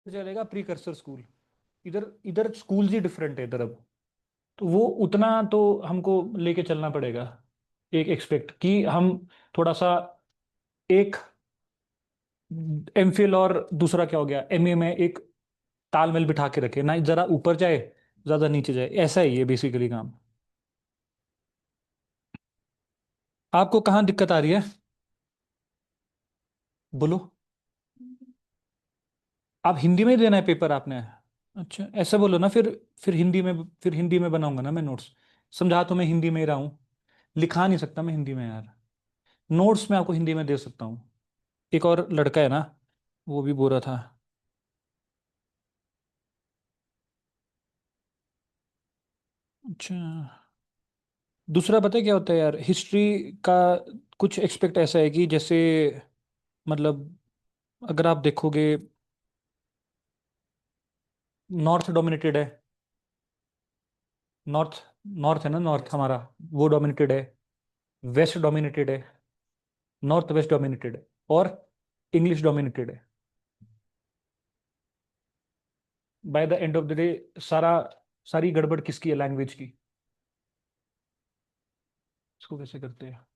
चलेगा precursor school. इधर इधर स्कूल ही डिफरेंट है इधर अब। तो वो उतना तो हमको लेके चलना पड़ेगा। एक एक्सपेक्ट कि हम थोड़ा सा एक एमफिल और दूसरा क्या हो गया एमए में एक तालमेल बिठा के रखे ना, जरा ऊपर जाए ज्यादा नीचे जाए, ऐसा ही है बेसिकली काम। आपको कहाँ दिक्कत आ रही है? बोलो। आप हिंदी में ही देना है पेपर आपने? अच्छा ऐसा बोलो ना फिर हिंदी में बनाऊंगा ना मैं नोट्स। समझा तो मैं हिंदी में ही रहा हूँ। लिखा नहीं सकता मैं हिंदी में यार। नोट्स मैं आपको हिंदी में दे सकता हूँ। एक और लड़का है ना, वो भी बोल रहा था। अच्छा। दूसरा पता है क्या होता है यार, हिस्ट्री का कुछ एक्सपेक्ट ऐसा है कि जैसे मतलब अगर आप देखोगे, नॉर्थ डोमिनेटेड है। नॉर्थ नॉर्थ है ना, नॉर्थ हमारा वो डोमिनेटेड है। वेस्ट डोमिनेटेड है। नॉर्थ वेस्ट डोमिनेटेड है। और इंग्लिश डोमिनेटेड है। By the end of the day सारा सारी गड़बड़ किसकी है? लैंग्वेज की। इसको कैसे करते हैं?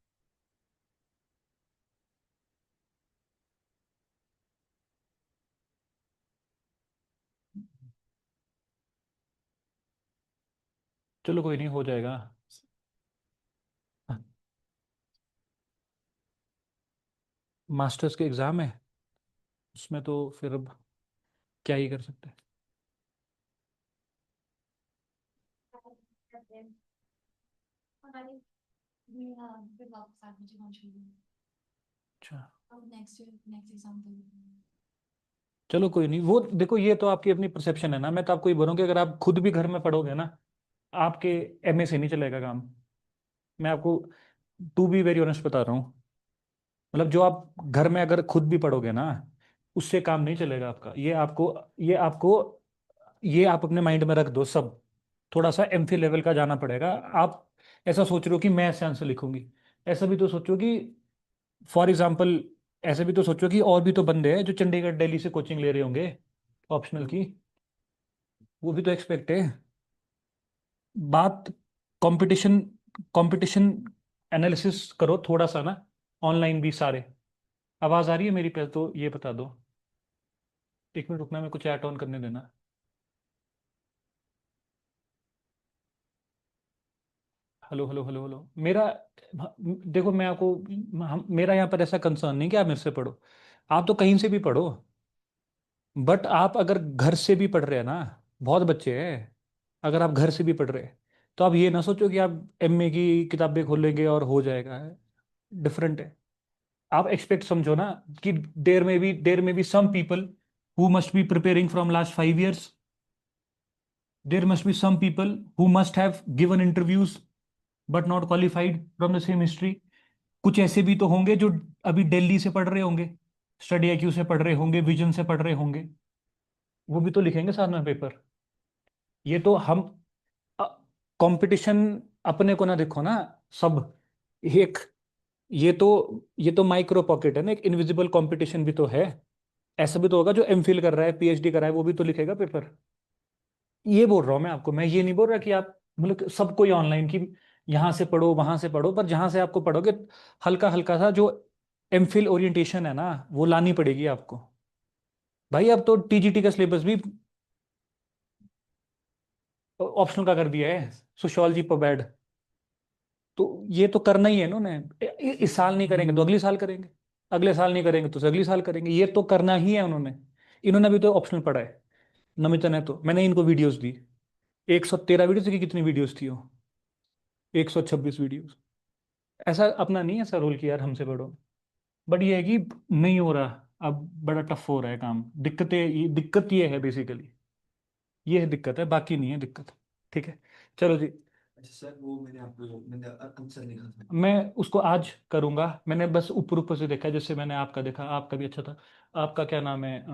चलो कोई नहीं, हो जाएगा। मास्टर्स के एग्जाम है, उसमें तो फिर अब क्या ही कर सकते हैं। अच्छा। चलो कोई नहीं, वो देखो ये तो आपकी अपनी परसेप्शन है ना। मैं तो आपको ये बोल रहा हूँ कि अगर आप खुद भी घर में पढ़ोगे ना, आपके एमए से नहीं चलेगा काम। मैं आपको टू बी वेरी ऑनेस्ट बता रहा हूँ। मतलब जो आप घर में अगर खुद भी पढ़ोगे ना, उससे काम नहीं चलेगा आपका। ये आप अपने माइंड में रख दो सब। थोड़ा सा एमफिल लेवल का जाना पड़ेगा। आप ऐसा सोच रहे हो कि मैं ऐसे आंसर लिखूंगी, ऐसा भी तो सोचो कि फॉर एग्जाम्पल, ऐसे भी तो सोचो कि और भी तो बंदे हैं जो चंडीगढ़ दिल्ली से कोचिंग ले रहे होंगे ऑप्शनल की। वो भी तो एक्सपेक्ट है। बात कंपटीशन कंपटीशन एनालिसिस करो थोड़ा सा ना। ऑनलाइन भी सारे। आवाज आ रही है मेरी पे तो ये बता दो। एक मिनट रुकना, मैं कुछ ऐड ऑन करने देना। हेलो हेलो हेलो हेलो मेरा। देखो मैं आपको, मेरा यहाँ पर ऐसा कंसर्न नहीं कि आप मेरे से पढ़ो। आप तो कहीं से भी पढ़ो। बट आप अगर घर से भी पढ़ रहे हैं ना, बहुत बच्चे हैं, अगर आप घर से भी पढ़ रहे हैं, तो आप ये ना सोचो कि आप एमए की किताबें खोलेंगे और हो जाएगा। डिफरेंट है। आप एक्सपेक्ट समझो ना कि there may be some people who must be preparing from last 5 years. There must be some people who must have given interviews but not qualified from the same history. कुछ ऐसे भी तो होंगे जो अभी दिल्ली से पढ़ रहे होंगे, स्टडी आईक्यू से पढ़ रहे होंगे, विजन से पढ़ रहे होंगे। वो भी तो लिखेंगे साथ में पेपर। ये तो हम कंपटीशन अपने को ना देखो ना सब। एक ये तो माइक्रो पॉकेट है ना, एक इनविजिबल कंपटीशन भी तो है। ऐसा भी तो होगा जो एमफिल कर रहा है, पीएचडी कर रहा है, वो भी तो लिखेगा पेपर। ये बोल रहा हूँ मैं आपको। मैं ये नहीं बोल रहा कि आप मतलब कि सब कोई ऑनलाइन की यहाँ से पढ़ो वहां से पढ़ो, पर जहां से आपको पढ़ोगे हल्का हल्का सा जो एमफिल ओरिएंटेशन है ना, वो लानी पड़ेगी आपको। भाई अब तो टीजीटी का सिलेबस भी ऑप्शनल का कर दिया है, सोशियोलॉजी पबैड। तो ये तो करना ही है इन्होंने। इस साल नहीं करेंगे तो अगले साल करेंगे, अगले साल नहीं करेंगे तो अगले साल करेंगे। ये तो करना ही है उन्होंने। इन्होंने भी तो ऑप्शनल पढ़ा है। नमिता ने तो, मैंने इनको वीडियोस दी। 113 वीडियोस की कितनी वीडियोस थी वो? 126 वीडियोस। ऐसा अपना नहीं है ऐसा रोल किया यार हमसे पढ़ो। बट ये है कि नहीं हो रहा। अब बड़ा टफ हो रहा है काम। दिक्कत ये है बेसिकली। ये है दिक्कत, है बाकी नहीं है दिक्कत। ठीक है। चलो जी। अच्छा सर, वो मैंने आंसर लिखा था। मैं उसको आज करूंगा। मैंने बस ऊपर ऊपर से देखा, जैसे मैंने आपका देखा, आपका भी अच्छा था। आपका क्या नाम है,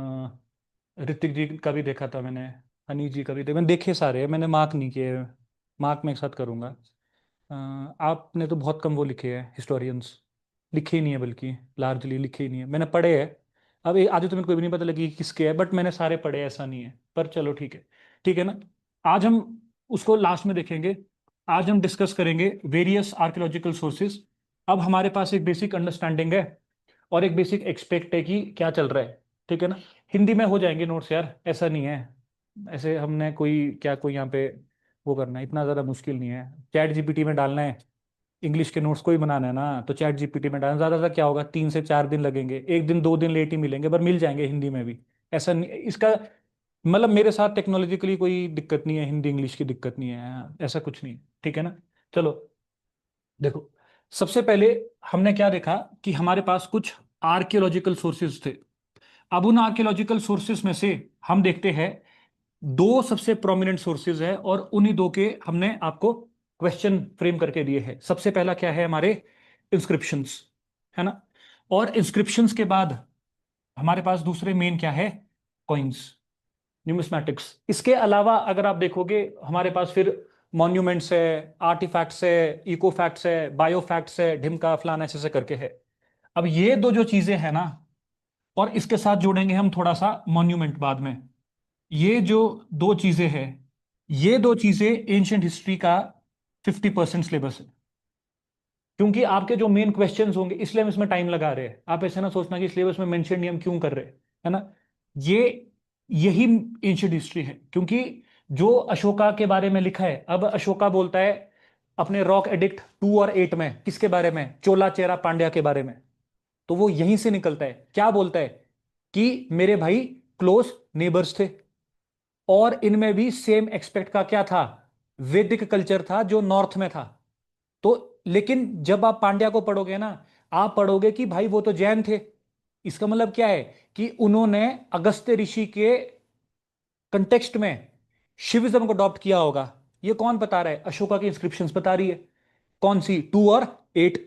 ऋतिक जी का भी देखा था मैंने। हनी जी का भी देखा, मैंने देखे सारे, मैंने मार्क नहीं किए। मार्क मैं एक साथ करूंगा। अ, आपने तो बहुत कम वो लिखे हैं हिस्टोरियंस। लिखे ही नहीं है, बल्कि लार्जली लिखे ही नहीं है, मैंने पढ़े हैं। अब आधे तो मेरे को भी नहीं पता लगी कि किसके है, बट मैंने सारे पढ़े, ऐसा नहीं है, पर चलो ठीक है। ठीक है ना। आज हम उसको लास्ट में देखेंगे। आज हम डिस्कस करेंगे वेरियस आर्कियोलॉजिकल सोर्सेज। अब हमारे पास एक बेसिक अंडरस्टैंडिंग है और एक बेसिक एक्सपेक्ट है कि क्या चल रहा है। ठीक है ना। हिंदी में हो जाएंगे नोट्स यार, ऐसा नहीं है। ऐसे हमने कोई क्या कोई यहाँ पे वो करना है, इतना ज़्यादा मुश्किल नहीं है। चैट जीपीटी में डालना है, इंग्लिश के नोट्स को ही बनाना है ना, तो चैट जीपीटी में डालना, ज़्यादा क्या होगा, 3 से 4 दिन लगेंगे, एक दिन 2 दिन लेट ही मिलेंगे, पर मिल जाएंगे हिंदी में भी। ऐसा नहीं इसका मतलब, मेरे साथ टेक्नोलॉजिकली कोई दिक्कत नहीं है, हिंदी इंग्लिश की दिक्कत नहीं है, हाँ, ऐसा कुछ नहीं है। ठीक है ना। चलो देखो, सबसे पहले हमने क्या देखा कि हमारे पास कुछ आर्कियोलॉजिकल सोर्सेज थे। अब उन आर्कियोलॉजिकल सोर्सेज में से हम देखते हैं, दो सबसे प्रोमिनेंट सोर्सेज है और उन्हीं दो के हमने आपको क्वेश्चन फ्रेम करके दिए हैं। सबसे पहला क्या है हमारे, इंस्क्रिप्शंस, है ना। और इंस्क्रिप्शंस के बाद हमारे पास दूसरे मेन क्या है, कॉइन्स, न्यूमिस्मैटिक्स। इसके अलावा अगर आप देखोगे हमारे पास फिर मॉन्यूमेंट्स है, आर्टिफैक्ट्स है, इको फैक्ट्स है, बायो फैक्ट्स है, ढिमका फलाना ऐसे ऐसे करके है। अब ये दो जो चीजें हैं ना, और इसके साथ जोड़ेंगे हम थोड़ा सा मॉन्यूमेंट बाद में। ये जो दो चीजें हैं, ये दो चीजें एंशियंट हिस्ट्री का 50% सिलेबस है। क्योंकि आपके जो मेन क्वेश्चंस होंगे, इसलिए हम इसमें टाइम लगा रहे हैं। आप ऐसे ना सोचना कि सिलेबस में मेंशन नहीं हम क्यों कर रहे हैं, है ना। ये यही एंशियंट हिस्ट्री है, क्योंकि जो अशोका के बारे में लिखा है, अब अशोका बोलता है अपने रॉक एडिक्ट 2 और 8 में, किसके बारे में, चोला चेरा पांड्या के बारे में। तो वो यहीं से निकलता है, क्या बोलता है कि मेरे भाई क्लोज नेबर्स थे, और इनमें भी सेम एक्सपेक्ट का क्या था, वैदिक कल्चर था जो नॉर्थ में था। तो लेकिन जब आप पांड्या को पढ़ोगे ना, आप पढ़ोगे कि भाई वो तो जैन थे। इसका मतलब क्या है कि उन्होंने अगस्त्य ऋषि के कंटेक्स्ट में शिविज्म को अडॉप्ट किया होगा। ये कौन बता रहा है, अशोका की इंस्क्रिप्शंस बता रही है। कौन सी, 2 और 8।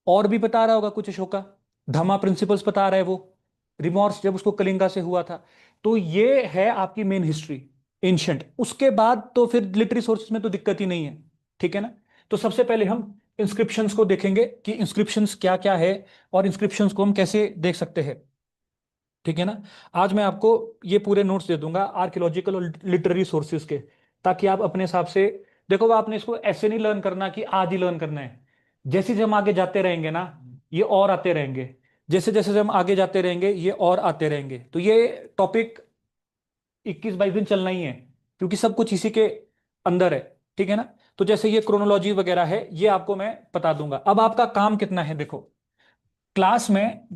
और भी बता रहा होगा कुछ अशोका, धमा प्रिंसिपल्स बता रहा है वो, रिमॉर्स जब उसको कलिंगा से हुआ था। तो ये है आपकी मेन हिस्ट्री एंशंट। उसके बाद तो फिर लिटरी सोर्सेज में तो दिक्कत ही नहीं है। ठीक है ना। तो सबसे पहले हम इंस्क्रिप्शंस को देखेंगे कि इंस्क्रिप्शंस क्या क्या है, और इंस्क्रिप्शंस को हम कैसे देख सकते हैं। ठीक है ना। आज मैं आपको ये पूरे नोट्स दे दूंगा आर्कियोलॉजिकल और लिटरेरी सोर्सेज के, ताकि आप अपने हिसाब से देखो। आपने इसको ऐसे नहीं लर्न करना कि आज ही लर्न करना है। जैसे जैसे हम आगे जाते रहेंगे ना, ये और आते रहेंगे। जैसे जैसे हम आगे जाते रहेंगे ये और आते रहेंगे। तो ये टॉपिक 21-22 दिन चलना ही है, क्योंकि सब कुछ इसी के अंदर है। ठीक है ना। तो जैसे ये क्रोनोलॉजी वगैरह है, ये आपको मैं बता दूंगा। अब आपका काम कितना है, देखो, क्लास में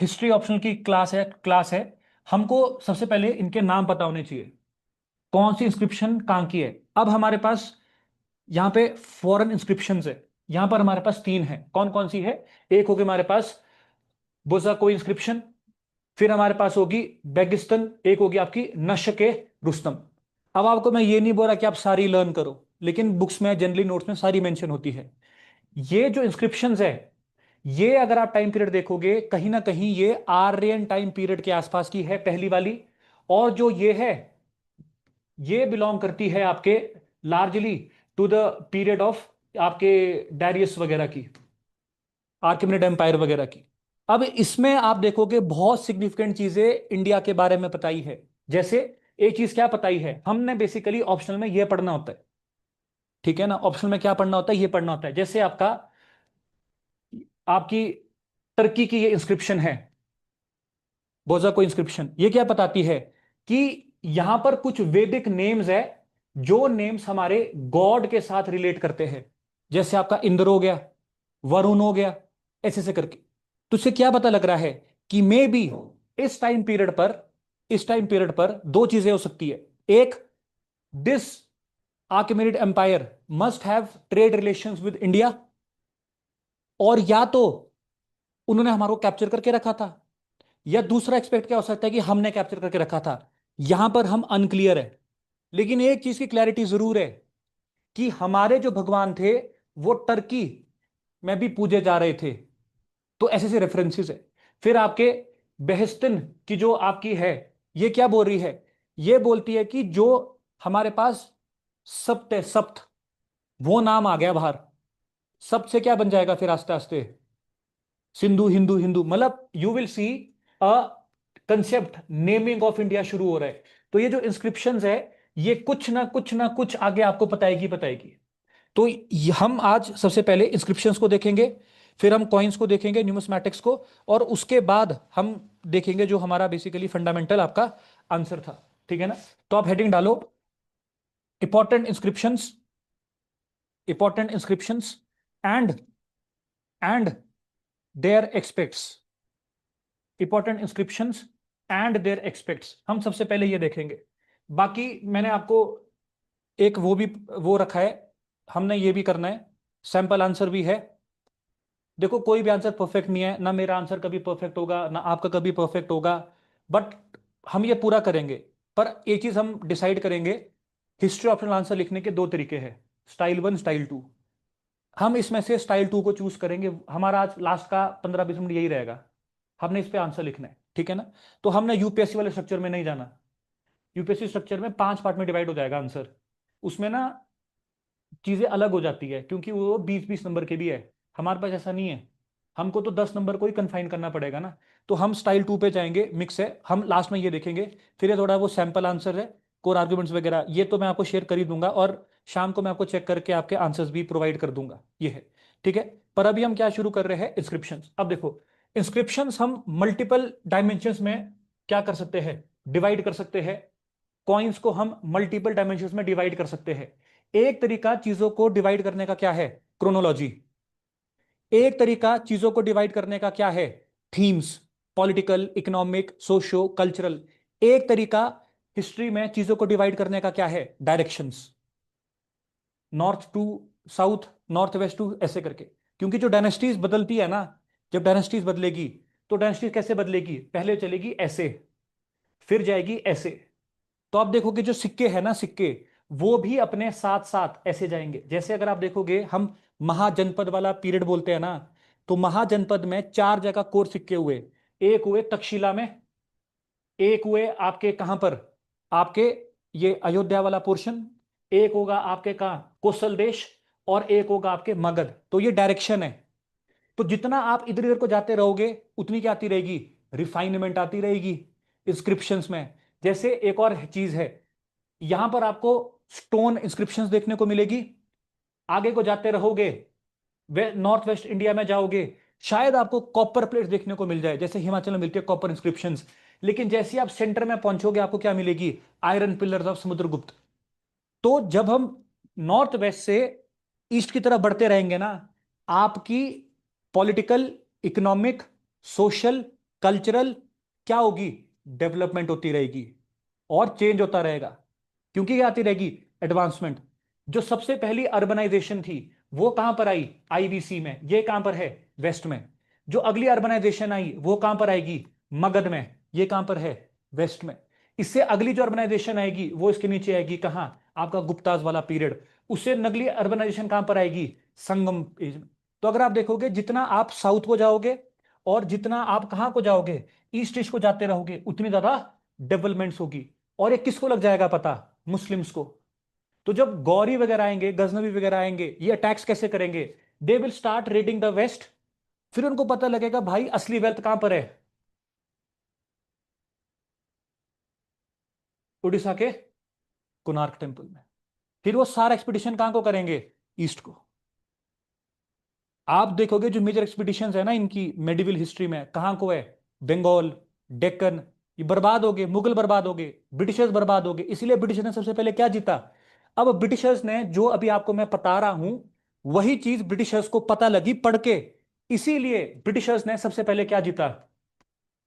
हिस्ट्री ऑप्शनल की क्लास है। हमको सबसे पहले इनके नाम पता होने चाहिए, कौन सी इंस्क्रिप्शन कहाँ की है। अब हमारे पास यहाँ पे फॉरेन इंस्क्रिप्शंस है। यहाँ पर हमारे पास 3 है, कौन कौन सी है। एक होगी हमारे पास बुजा कोई इंस्क्रिप्शन, फिर हमारे पास होगी बेगिस्तान, एक होगी आपकी नशक ए रुस्तम। अब आपको मैं ये नहीं बोल रहा कि आप सारी लर्न करो, लेकिन बुक्स में जनरली नोट्स में सारी मेंशन होती है। ये जो इंस्क्रिप्शंस है, ये अगर आप टाइम पीरियड देखोगे कहीं ना कहीं ये आर्यन टाइम पीरियड के आसपास की है, पहली वाली। और जो ये है, ये बिलोंग करती है आपके largely to the period of आपके डायरियस वगैरह की, आर्किमेनिड एम्पायर वगैरह की। अब इसमें आप देखोगे बहुत सिग्निफिकेंट चीजें इंडिया के बारे में बताई है। जैसे एक चीज क्या बताई है, हमने बेसिकली ऑप्शनल में ये पढ़ना होता है। ठीक है ना। ऑप्शनल में क्या पढ़ना होता है, ये पढ़ना होता है। जैसे आपका आपकी टर्की की ये इंस्क्रिप्शन है, बोजाको इंस्क्रिप्शन, ये क्या बताती है कि यहां पर कुछ वैदिक नेम्स है, जो नेम्स हमारे गॉड के साथ रिलेट करते हैं। जैसे आपका इंद्र हो गया, वरुण हो गया, ऐसे ऐसे करके। तो इससे क्या पता लग रहा है कि मे बी इस टाइम पीरियड पर, इस टाइम पीरियड पर दो चीजें हो सकती है। एक, this Achaemenid empire must have trade relations with India, और या तो उन्होंने हमारे को कैप्चर करके रखा था, या दूसरा एक्सपेक्ट क्या हो सकता है कि हमने कैप्चर करके रखा था। यहां पर हम अनक्लियर है। लेकिन एक चीज की क्लैरिटी जरूर है कि हमारे जो भगवान थे वो टर्की में भी पूजे जा रहे थे। तो ऐसे ऐसे रेफरेंसेस है। फिर आपके बेहस्तिन की जो आपकी है, ये क्या बोल रही है, ये बोलती है कि जो हमारे पास सप्त है, सप्त, वो नाम आ गया बाहर। सप्त से क्या बन जाएगा फिर आस्ते आस्ते, सिंधु, हिंदू, हिंदू, मतलब you will see a concept naming of India शुरू हो रहा है। तो ये जो इंस्क्रिप्शंस है, ये कुछ ना कुछ ना कुछ आगे आपको बताएगी बताएगी। तो हम आज सबसे पहले इंस्क्रिप्शंस को देखेंगे, फिर हम कॉइन्स को देखेंगे, न्यूमिस्मैटिक्स को, और उसके बाद हम देखेंगे जो हमारा बेसिकली फंडामेंटल आपका आंसर था। ठीक है ना? तो आप हेडिंग डालो, important inscriptions, important inscriptions and and their aspects, important inscriptions and their aspects, हम सबसे पहले ये देखेंगे। बाकी मैंने आपको एक वो भी वो रखा है, हमने ये भी करना है, सैंपल आंसर भी है। देखो कोई भी आंसर परफेक्ट नहीं है, ना मेरा आंसर कभी परफेक्ट होगा ना आपका कभी परफेक्ट होगा, बट हम ये पूरा करेंगे। पर एक चीज हम डिसाइड करेंगे, हिस्ट्री ऑप्शनल आंसर लिखने के दो तरीके हैं, स्टाइल 1 स्टाइल 2। हम इसमें से स्टाइल 2 को चूज करेंगे, हमारा आज लास्ट का 15-20 मिनट यही रहेगा, हमने इस पे आंसर लिखना है। ठीक है ना? तो हमने यूपीएससी वाले स्ट्रक्चर में नहीं जाना। यूपीएससी स्ट्रक्चर में 5 पार्ट में डिवाइड हो जाएगा आंसर, उसमें ना चीजें अलग हो जाती है, क्योंकि वो 20-20 नंबर के भी है। हमारे पास ऐसा नहीं है, हमको तो 10 नंबर को ही कन्फाइन करना पड़ेगा ना। तो हम स्टाइल 2 पे जाएंगे, मिक्स है, हम लास्ट में ये देखेंगे। फिर ये थोड़ा वो सैंपल आंसर है, कोर आर्ग्यूमेंट्स वगैरह ये तो मैं आपको शेयर कर ही दूंगा, और शाम को मैं आपको चेक करके आपके आंसर्स भी प्रोवाइड कर दूंगा, ये है। ठीक है? पर अभी हम क्या शुरू कर रहे हैं, इंस्क्रिप्शन। अब देखो, इंस्क्रिप्शन हम मल्टीपल डायमेंशंस में क्या कर सकते हैं, डिवाइड कर सकते हैं। कॉइन्स को हम मल्टीपल डायमेंशंस में डिवाइड कर सकते हैं। एक तरीका चीजों को डिवाइड करने का क्या है, क्रोनोलॉजी। एक तरीका चीजों को डिवाइड करने का क्या है, themes, political, economic, socio cultural. एक तरीका हिस्ट्री में चीजों को डिवाइड करने का क्या है, directions, north to south, north west to, ऐसे करके। क्योंकि जो डायनेस्टीज बदलती है ना, जब डायनेस्टीज बदलेगी, तो डायनेस्टीज कैसे बदलेगी, पहले चलेगी ऐसे, फिर जाएगी ऐसे। तो आप देखोगे जो सिक्के हैं ना, सिक्के वो भी अपने साथ साथ ऐसे जाएंगे। जैसे अगर आप देखोगे, हम महाजनपद वाला पीरियड बोलते हैं ना, तो महाजनपद में 4 जगह कोर सिक्के हुए। एक हुए तक्षशिला में, एक हुए आपके कहां पर, आपके ये अयोध्या वाला पोर्शन, एक होगा आपके कहा कोसल देश, और एक होगा आपके मगध। तो ये डायरेक्शन है। तो जितना आप इधर इधर को जाते रहोगे, उतनी क्या आती रहेगी, रिफाइनमेंट आती रहेगी इंस्क्रिप्शंस में। जैसे एक और चीज है, यहां पर आपको स्टोन इंस्क्रिप्शंस देखने को मिलेगी। आगे को जाते रहोगे, वे नॉर्थ वेस्ट इंडिया में जाओगे, शायद आपको कॉपर प्लेट्स देखने को मिल जाए, जैसे हिमाचल में मिलती है कॉपर इंस्क्रिप्शंस। लेकिन जैसे ही आप सेंटर में पहुंचोगे, आपको क्या मिलेगी, आयरन पिलर्स ऑफ समुद्रगुप्त। तो जब हम नॉर्थ वेस्ट से ईस्ट की तरफ बढ़ते रहेंगे ना, आपकी पॉलिटिकल, इकोनॉमिक, सोशल, कल्चरल क्या होगी, डेवलपमेंट होती रहेगी और चेंज होता रहेगा। क्योंकि क्या आती रहेगी, एडवांसमेंट। जो सबसे पहली अर्बनाइजेशन थी, वो कहां पर आई, आईबीसी में, ये कहां पर है, वेस्ट में। जो अगली अर्बनाइजेशन आई, वो कहां पर आएगी, मगध में, ये कहां पर है, वेस्ट में। इससे अगली जो अर्बनाइजेशन आएगी, वो इसके नीचे आएगी, कहां, आपका गुप्ताज वाला पीरियड। उससे अगली अर्बनाइजेशन कहां पर आएगी, संगम एज में। तो अगर आप देखोगे, जितना आप साउथ को जाओगे और जितना आप कहां को जाओगे, ईस्ट ईस्ट को जाते रहोगे, उतनी ज्यादा डेवलपमेंट्स होगी। और ये किसको लग जाएगा पता, मुस्लिम्स को। तो जब गौरी वगैरह आएंगे, गजनवी वगैरह आएंगे, ये अटैक्स कैसे करेंगे, they will start raiding the west. फिर उनको पता लगेगा भाई असली वेल्थ कहां पर है, उड़ीसा के कोणार्क टेम्पल में। फिर वो सारा एक्सपीडिशन कहां को करेंगे, ईस्ट को। आप देखोगे जो मेजर एक्सपीडिशंस है ना इनकी मेडिवल हिस्ट्री में, कहां को है, बंगाल, डेक्कन। ये बर्बाद हो गए, मुगल बर्बाद हो गए, ब्रिटिशर्स बर्बाद हो गए। इसीलिए ब्रिटिशर्स ने सबसे पहले क्या जीता। अब ब्रिटिशर्स ने जो अभी आपको मैं बता रहा हूं, वही चीज ब्रिटिशर्स को पता लगी पढ़ के। इसीलिए ब्रिटिशर्स ने सबसे पहले क्या जीता,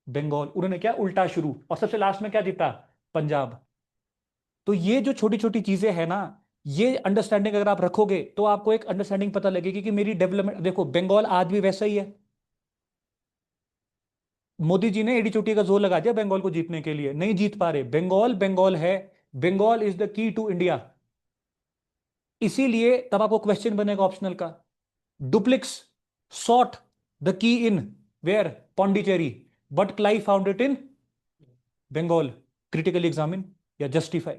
बंगाल। उन्होंने क्या उल्टा शुरू, और सबसे लास्ट में क्या जीता, पंजाब। तो ये जो छोटी छोटी चीजें हैं ना, ये अंडरस्टैंडिंग अगर आप रखोगे, तो आपको एक अंडरस्टैंडिंग पता लगेगी कि मेरी डेवलपमेंट। देखो बंगाल आज भी वैसा ही है। मोदी जी ने एडी चोटी का जोर लगा दिया बंगाल को जीतने के लिए, नहीं जीत पा रहे। बंगाल बंगाल है, Bengal is the key to India. इसीलिए तब आपको क्वेश्चन बनेगा ऑप्शनल का, duplex sought the key in where, Pondicherry, but Clive found it in Bengal, critically examine या जस्टिफाई।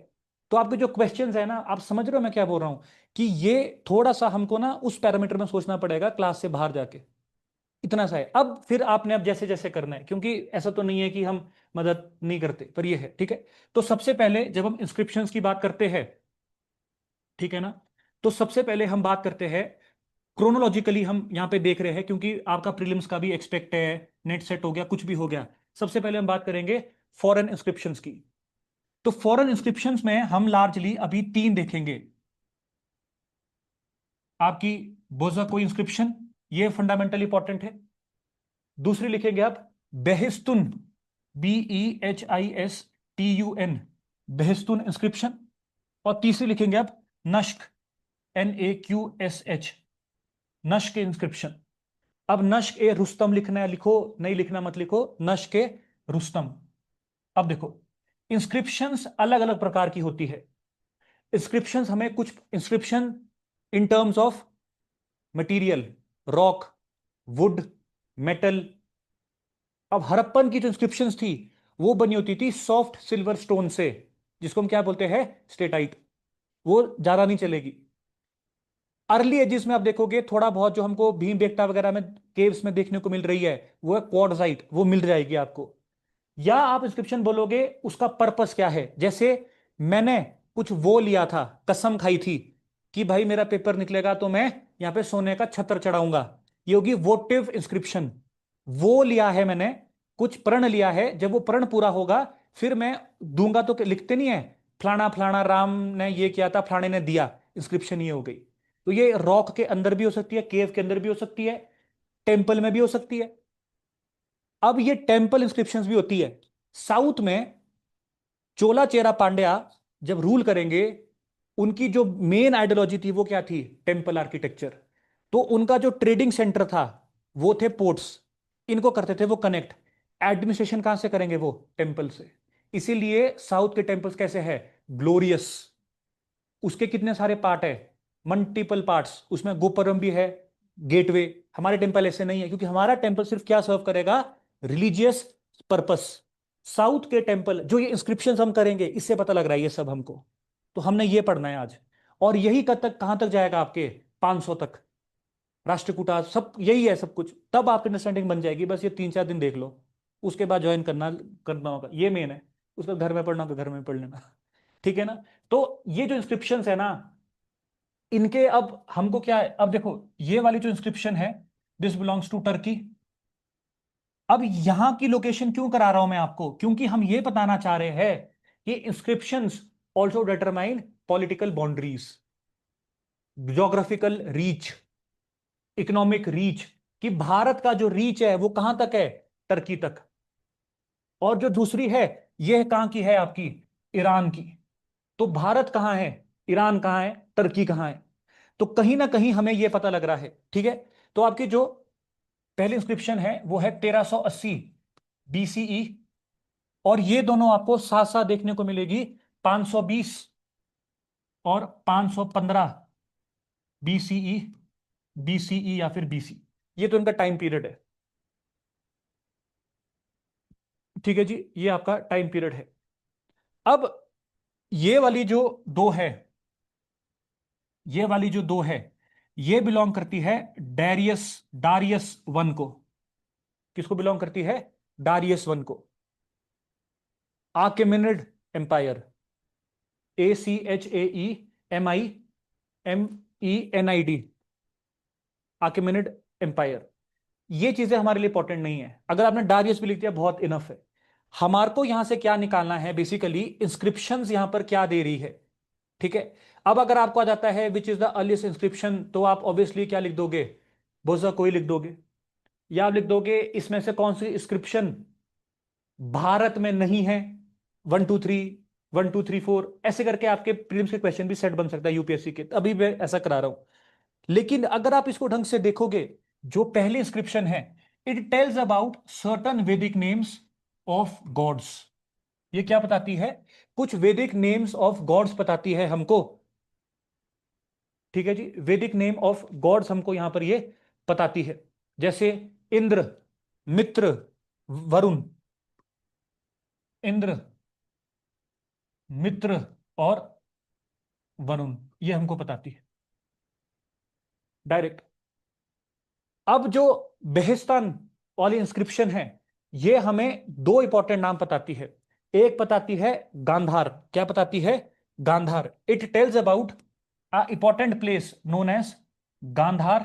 तो आपके जो क्वेश्चंस है ना, आप समझ रहे हो मैं क्या बोल रहा हूं, कि ये थोड़ा सा हमको ना उस पैरामीटर में सोचना पड़ेगा क्लास से बाहर जाके। इतना सा है। अब फिर आपने अब जैसे जैसे करना है, क्योंकि ऐसा तो नहीं है कि हम मदद नहीं करते, पर ये है, ठीक है। तो सबसे पहले जब हम इंस्क्रिप्शंस की बात करते हैं, ठीक है ना, तो सबसे पहले हम बात करते हैं क्रोनोलॉजिकली, हम यहाँ पे देख रहे हैं क्योंकि आपका प्रीलिम्स का भी एक्सपेक्ट है, नेट सेट हो गया, कुछ भी हो गया। सबसे पहले हम बात करेंगे फॉरेन इंस्क्रिप्शंस की। तो फॉरेन इंस्क्रिप्शंस में हम लार्जली अभी तीन देखेंगे। आपकी बोजाको इंस्क्रिप्शन, ये फंडामेंटल इंपॉर्टेंट है। दूसरी लिखेंगे आप बेहिस्तुन, BEHISTUN, बेहिस्तुन इंस्क्रिप्शन। और तीसरी लिखेंगे आप नश्क, NAQSH, नश्क इंस्क्रिप्शन। अब नश्क ए रुस्तम लिखना है लिखो, नहीं लिखना मत लिखो, नश्क ए रुस्तम। अब देखो, इंस्क्रिप्शंस अलग अलग प्रकार की होती है। इंस्क्रिप्शंस हमें कुछ inscription in terms of material, rock, would, metal. अब हड़प्पन की जो इंस्क्रिप्शंस थी वो बनी होती थी सॉफ्ट सिल्वर स्टोन से, जिसको हम क्या बोलते हैं, स्टेटाइट। वो ज्यादा नहीं चलेगी। अर्ली एजिस में आप देखोगे थोड़ा बहुत जो हमको भीम बेटका वगैरह में केव्स में देखने को मिल रही है, वो है क्वार्ट्जाइट, वो मिल जाएगी आपको। या आप इंस्क्रिप्शन बोलोगे उसका पर्पस क्या है, जैसे मैंने कुछ वो लिया था, कसम खाई थी कि भाई मेरा पेपर निकलेगा तो मैं यहां पे सोने का छत्र चढ़ाऊंगा, ये होगी वोटिव इंस्क्रिप्शन। वो लिया है मैंने, कुछ प्रण लिया है, जब वो प्रण पूरा होगा फिर मैं दूंगा, तो लिखते नहीं है फलाना फलाना राम ने ये किया था, फलाने ने दिया, इंस्क्रिप्शन ये हो गई। तो ये रॉक के अंदर भी हो सकती है, केव के अंदर भी हो सकती है, टेम्पल में भी हो सकती है। अब ये टेम्पल इंस्क्रिप्शंस भी होती है। साउथ में चोला चेरा पांड्या जब रूल करेंगे, उनकी जो मेन आइडियोलॉजी थी वो क्या थी, टेम्पल आर्किटेक्चर। तो उनका जो ट्रेडिंग सेंटर था वो थे पोर्ट्स, इनको करते थे वो कनेक्ट। एडमिनिस्ट्रेशन कहां से करेंगे, वो टेम्पल से। इसीलिए साउथ के टेम्पल्स कैसे है, ग्लोरियस। उसके कितने सारे पार्ट है, मल्टीपल पार्ट्स, उसमें गोपुरम भी है, गेटवे। हमारे टेम्पल ऐसे नहीं है, क्योंकि हमारा टेम्पल सिर्फ क्या सर्व करेगा, रिलीजियस पर्पस। साउथ के टेम्पल, जो ये इंस्क्रिप्शन हम करेंगे इससे पता लग रहा है ये सब हमको। तो हमने ये पढ़ना है आज। और यही कब तक, कहां तक जाएगा आपके, 500 तक, राष्ट्रकूटा सब यही है सब कुछ। तब आपकी अंडरस्टैंडिंग बन जाएगी, बस ये 3 4 दिन देख लो। उसके बाद ज्वाइन करना करना होगा, ये मेन है। उसका घर में पढ़ना होगा, घर में पढ़ लेना। ठीक है ना। तो ये जो इंस्क्रिप्शन है ना, इनके अब हमको क्या है, अब देखो ये वाली जो इंस्क्रिप्शन है, दिस बिलोंग्स टू टर्की। अब यहां की लोकेशन क्यों करा रहा हूं मैं आपको, क्योंकि हम ये बताना चाह रहे हैं कि inscriptions also determine political boundaries, geographical reach, economic reach, कि भारत का जो रीच है वो कहां तक है, टर्की तक। और जो दूसरी है, यह कहां की है आपकी, ईरान की। तो भारत कहां है, ईरान कहां है, टर्की कहां है। तो कहीं ना कहीं हमें यह पता लग रहा है, ठीक है। तो आपकी जो पहली इंस्क्रिप्शन है वो है 1380 BCE। और ये दोनों आपको साथ साथ देखने को मिलेगी, 520 और 515 BCE, BCE या फिर BC। ये तो इनका टाइम पीरियड है, ठीक है जी, ये आपका टाइम पीरियड है। अब ये वाली जो दो है, ये वाली जो दो है, ये बिलोंग करती है डैरियस, डारियस वन को। किसको बिलोंग करती है, डारियस वन को। आर्केमिनिड एम्पायर, ACHAEMIMENID, आर्केमिनिड एम्पायर। ये चीजें हमारे लिए इंपॉर्टेंट नहीं है, अगर आपने डारियस भी लिख दिया बहुत इनफ है। हमारे को यहां से क्या निकालना है, बेसिकली इंस्क्रिप्शंस यहां पर क्या दे रही है, ठीक है। अब अगर आपको आ जाता है which is the earliest inscription, तो आप ऑब्वियसली क्या लिख दोगे, बोझा कोई लिख दोगे। या आप लिख दोगे इसमें से कौन सी इंस्क्रिप्शन भारत में नहीं है, 1 2 3, 1 2 3 4, ऐसे करके आपके प्रीलिम्स के क्वेश्चन भी सेट बन सकता है यूपीएससी के, अभी मैं ऐसा करा रहा हूं। लेकिन अगर आप इसको ढंग से देखोगे, जो पहली इंस्क्रिप्शन है, इट टेल्स अबाउट सर्टन वैदिक नेम्स ऑफ गॉड्स। ये क्या बताती है, कुछ वैदिक नेम्स ऑफ गॉड्स बताती है हमको, ठीक है जी। वैदिक नेम ऑफ गॉड्स हमको यहां पर ये बताती है, जैसे इंद्र, मित्र, वरुण, इंद्र, मित्र और वरुण, ये हमको बताती है डायरेक्ट। अब जो बेहिस्तान वाली इंस्क्रिप्शन है, ये हमें दो इंपॉर्टेंट नाम बताती है। एक बताती है गांधार। क्या बताती है? Gandhara. It tells about a important place known as Gandhara,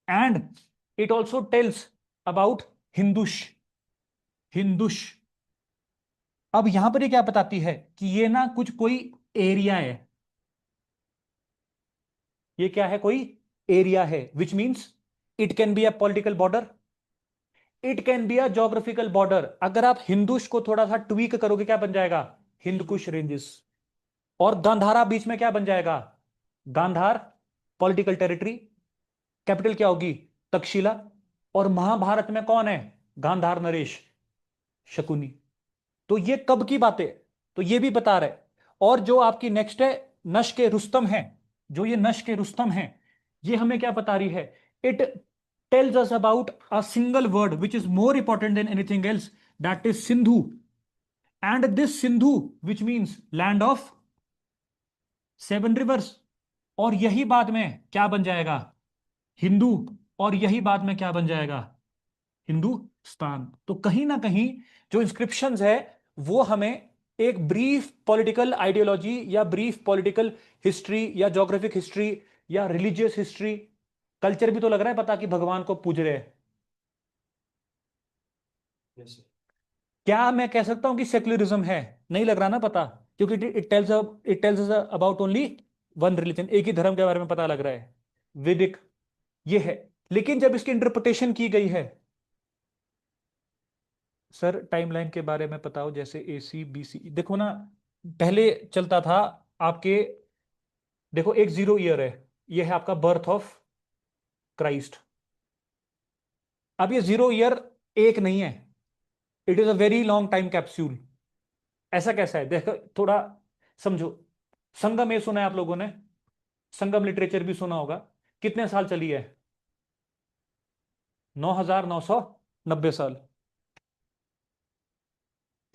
and it also tells about Hindush. Hindush. अब यहां पर ये क्या बताती है कि ये ना कुछ कोई एरिया है। ये क्या है? कोई एरिया है, which means it can be a political border, it can be a geographical border. अगर आप हिंदुश को थोड़ा सा ट्वीक करोगे, क्या बन जाएगा? हिंदकुश रेंजेस। और गांधारा बीच में क्या बन जाएगा? Gandhara political territory. कैपिटल क्या होगी? तक्षशिला। और महाभारत में कौन है? गांधार नरेश, शकुनी। तो ये कब की बात है? तो ये भी बता रहे। और जो आपकी नेक्स्ट है, नश के रुस्तम है। जो ये नश के रुस्तम है, ये हमें क्या बता रही है? It tells us about a single word which is more important than anything else, that is Sindhu. And this Sindhu which means land of seven reverse. और यही बाद में क्या बन जाएगा? हिंदू। और यही बाद में क्या बन जाएगा? हिंदुस्तान। तो कहीं ना कहीं जो इंस्क्रिप्शंस है, वो हमें एक ब्रीफ पॉलिटिकल आइडियोलॉजी या ब्रीफ पॉलिटिकल हिस्ट्री या ज्योग्राफिक हिस्ट्री या रिलीजियस हिस्ट्री, कल्चर भी तो लग रहा है पता कि भगवान को पूज रहे हैं। Yes, sir. क्या मैं कह सकता हूं कि सेक्युलरिज्म है? नहीं लग रहा ना पता, क्योंकि it tells about only one religion, एक ही धर्म के बारे में पता लग रहा है, वैदिक। ये है। लेकिन जब इसकी इंटरप्रिटेशन की गई है, सर टाइमलाइन के बारे में बताओ, जैसे AC BC देखो ना। पहले चलता था आपके, देखो एक 0 ईयर है, ये है आपका बर्थ ऑफ क्राइस्ट। अब ये 0 ईयर एक नहीं है, it is a very long time capsule. ऐसा कैसा है देखो थोड़ा समझो। संगम ये सुना है आप लोगों ने? संगम लिटरेचर भी सुना होगा। कितने साल चली है? 9,990 साल।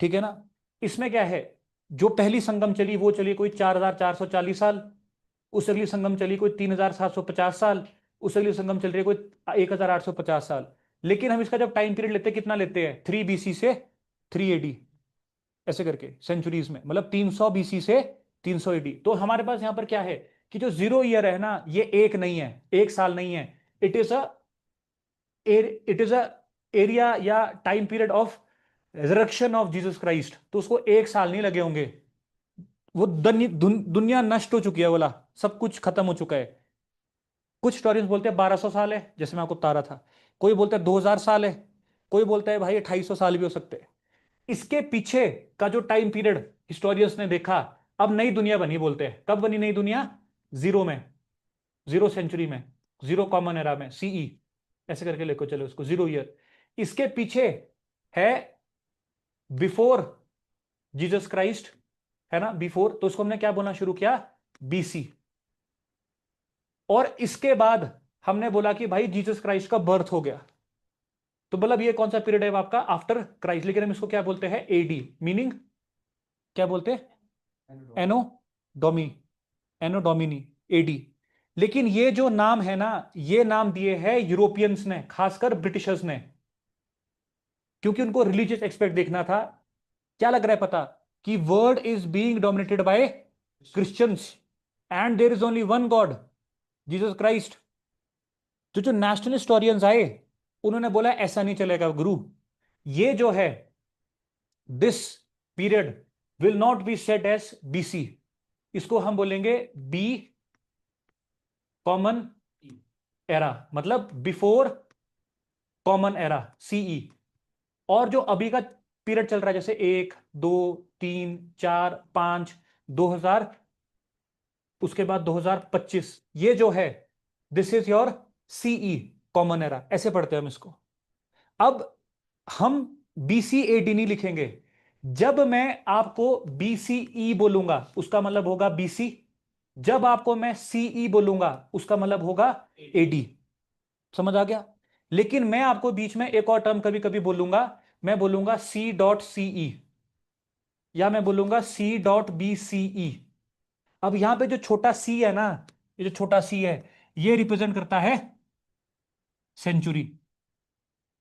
ठीक है ना? इसमें क्या है? जो पहली संगम चली वो चली कोई 4,440 साल। उस अगली संगम चली कोई 3,750 साल। उस अगली संगम चल रही है कोई 1,850 साल। लेकिन हम इसका जब टाइम पीरियड लेते हैं, कितना लेते हैं? 3 BC से 3 AD, ऐसे करके सेंचुरीज में, मतलब 300 BC से 300 AD। तो हमारे पास यहां पर क्या है कि जो 0 ईयर है ना, ये एक नहीं है, एक साल नहीं है। It is a it is a area या time period of resurrection of Jesus Christ. तो उसको एक साल नहीं लगे होंगे। वो दुनिया नष्ट हो चुकी है, बोला सब कुछ खत्म हो चुका है। कुछ स्टोरियंस बोलते हैं 1,200 साल है, जैसे मैं आपको बता रहा था। कोई बोलता है 2,000 साल है। कोई बोलता है भाई 2,500 साल भी हो सकते हैं। इसके पीछे का जो टाइम पीरियड हिस्टोरियंस ने देखा, अब नई दुनिया बनी बोलते हैं। कब बनी नई दुनिया? जीरो में, 0 सेंचुरी में, 0 कॉमन एरा में, CE। ऐसे करके लेको चलो उसको, 0 ईयर। इसके पीछे है बिफोर जीसस क्राइस्ट, है ना, बिफोर। तो उसको हमने क्या बोलना शुरू किया? BC। और इसके बाद हमने बोला कि भाई जीसस क्राइस्ट का बर्थ हो गया। तो मतलब ये कौन सा पीरियड है आपका? After Christ. लेकिन हम इसको क्या बोलते हैं? AD। मीनिंग क्या बोलते हैं? एनो डोमी, एनो डोमिनी, AD। लेकिन ये जो नाम है ना, ये नाम दिए हैं यूरोपियंस ने, खासकर ब्रिटिशर्स ने, क्योंकि उनको रिलीजियस एक्सपेक्ट देखना था। क्या लग रहा है पता? कि world is being dominated by Christians, and there is only one God, Jesus Christ. तो जो नेशनल हिस्टोरियंस आए, उन्होंने बोला ऐसा नहीं चलेगा गुरु। ये जो है, this period will not be set as BC। इसको हम बोलेंगे बी कॉमन एरा, मतलब बिफोर कॉमन एरा, CE। और जो अभी का पीरियड चल रहा है, जैसे 1, 2, 3, 4, 5, 2000, उसके बाद 2025, ये जो है, this is your CE common era. ऐसे पढ़ते हैं हम इसको। अब हम BC AD नहीं लिखेंगे। जब मैं आपको BCE बोलूंगा, उसका मतलब होगा BC। जब आपको मैं CE बोलूंगा, उसका मतलब होगा AD। समझ आ गया? लेकिन मैं आपको बीच में एक और टर्म कभी कभी बोलूंगा। मैं बोलूंगा C.CE, या मैं बोलूंगा C.BCE। अब यहां पे जो छोटा सी है ना, ये जो छोटा सी है, ये रिप्रेजेंट करता है सेंचुरी।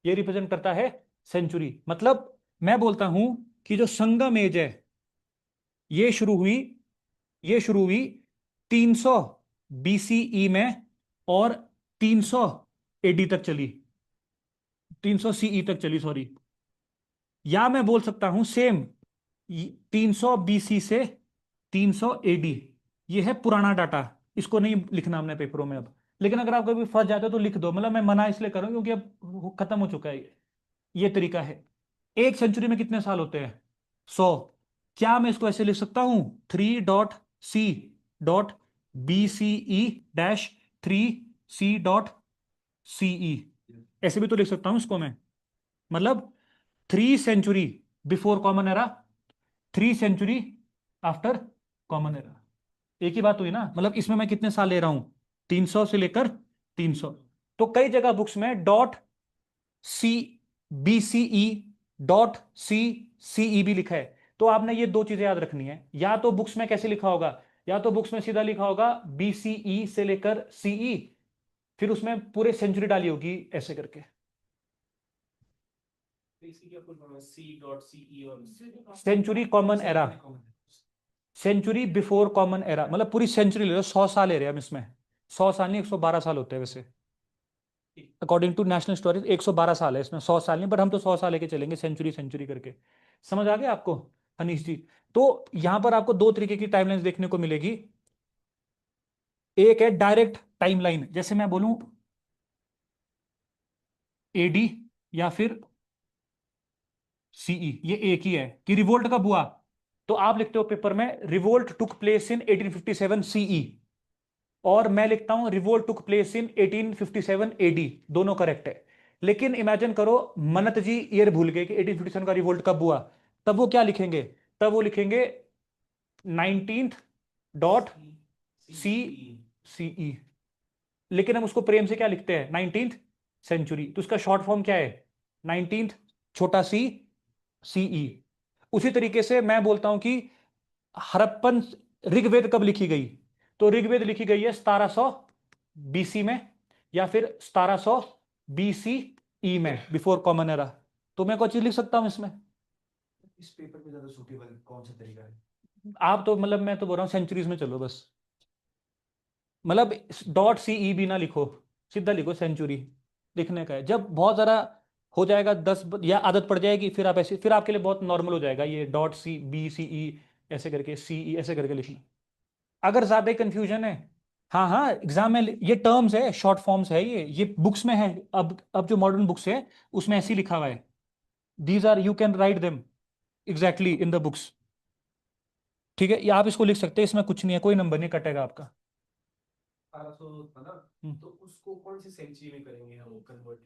ये रिप्रेजेंट करता है सेंचुरी। मतलब मैं बोलता हूं कि जो संगम एज है, ये शुरू हुई ये शुरू हुई 300 बीसीई में, और 300 एडी तक चली, 300 सीई तक चली, सॉरी। या मैं बोल सकता हूं सेम 300 बीसी से 300 एडी। ये है पुराना डाटा, इसको नहीं लिखना हमने पेपरों में अब। लेकिन अगर आप कभी फंस जाते हो तो लिख दो, मतलब मैं मना इसलिए कर रहा हूं क्योंकि अब खत्म हो चुका है ये तरीका है। एक सेंचुरी में कितने साल होते हैं? 100। क्या मैं इसको ऐसे लिख सकता हूं? 3.C BCE डैश 3C.CE, ऐसे भी तो लिख सकता हूं इसको मैं। मतलब 3 century before common era, 3 century after common era. एक ही बात हुई ना। मतलब इसमें मैं कितने साल ले रहा हूं? 300 से लेकर 300। तो कई जगह बुक्स में सी BCE .CCE भी लिखा है। तो आपने ये दो चीजें याद रखनी है। या तो बुक्स में कैसे लिखा होगा, या तो बुक्स में सीधा लिखा होगा BCE से लेकर CE, फिर उसमें पूरे सेंचुरी डाली होगी ऐसे करके। C.CE और century common era, century before common era, मतलब पूरी सेंचुरी ले लो। 100 साल ले रहे हैं हम इसमें। 100 साल नहीं, 112 साल होते हैं वैसे, अकॉर्डिंग टू नेशनल स्टोरेज। 112 साल है इसमें, 100 साल नहीं, बट हम तो 100 साल लेके चलेंगे, सेंचुरी सेंचुरी करके। समझ आ गया आपको हनीश जी? तो यहां पर आपको दो तरीके की टाइमलाइंस देखने को मिलेगी। एक है डायरेक्ट टाइमलाइन, जैसे मैं बोलूं AD या फिर CE, ये एक ही है कि रिवोल्ट कब हुआ। तो आप लिखते हो पेपर में revolt took place in 1857 CE, और मैं लिखता हूं revolt took place in 1857 AD। दोनों करेक्ट है। लेकिन इमेजिन करो मनत जी ईयर भूल गए कि 1857 का रिवोल्ट कब हुआ। तब वो क्या लिखेंगे? तब वो लिखेंगे 19th डॉट सी CE। लेकिन हम उसको प्रेम से क्या लिखते हैं? 19th century. तो उसका शॉर्ट फॉर्म क्या है? 19th छोटा सी CE। उसी तरीके से मैं बोलता हूं कि हड़प्पन ऋग्वेद कब लिखी गई? तो ऋग्वेद लिखी गई है 1700 BC में, या फिर 1700 BCE में, बिफोर कॉमन एरा। तो मैं कोई चीज लिख सकता हूं इसमें। इस पेपर में ज्यादा सूटेबल कौन सा तरीका है? आप तो मतलब मैं तो बोल रहा हूँ सेंचुरीज में चलो बस। मतलब .CE भी ना लिखो, सीधा लिखो सेंचुरी। लिखने का है जब बहुत ज़्यादा हो जाएगा, या आदत पड़ जाएगी, फिर आप ऐसे, फिर आपके लिए बहुत नॉर्मल हो जाएगा ये .CBCE ऐसे करके, CE ऐसे करके लिखना। अगर ज़्यादा कंफ्यूजन है, हाँ हाँ, एग्जाम में ये टर्म्स है, शॉर्ट फॉर्म्स है, ये बुक्स में है। अब जो मॉडर्न बुक्स है उसमें ऐसे ही लिखा हुआ है। These are, you can write them exactly in the books. ठीक है, या आप इसको लिख सकते हैं, इसमें कुछ नहीं है, कोई नंबर नहीं कटेगा आपका। 1200 था ना? हम्म। तो उसको कौन सी सेंचुरी में करेंगे हम कन्वर्ट?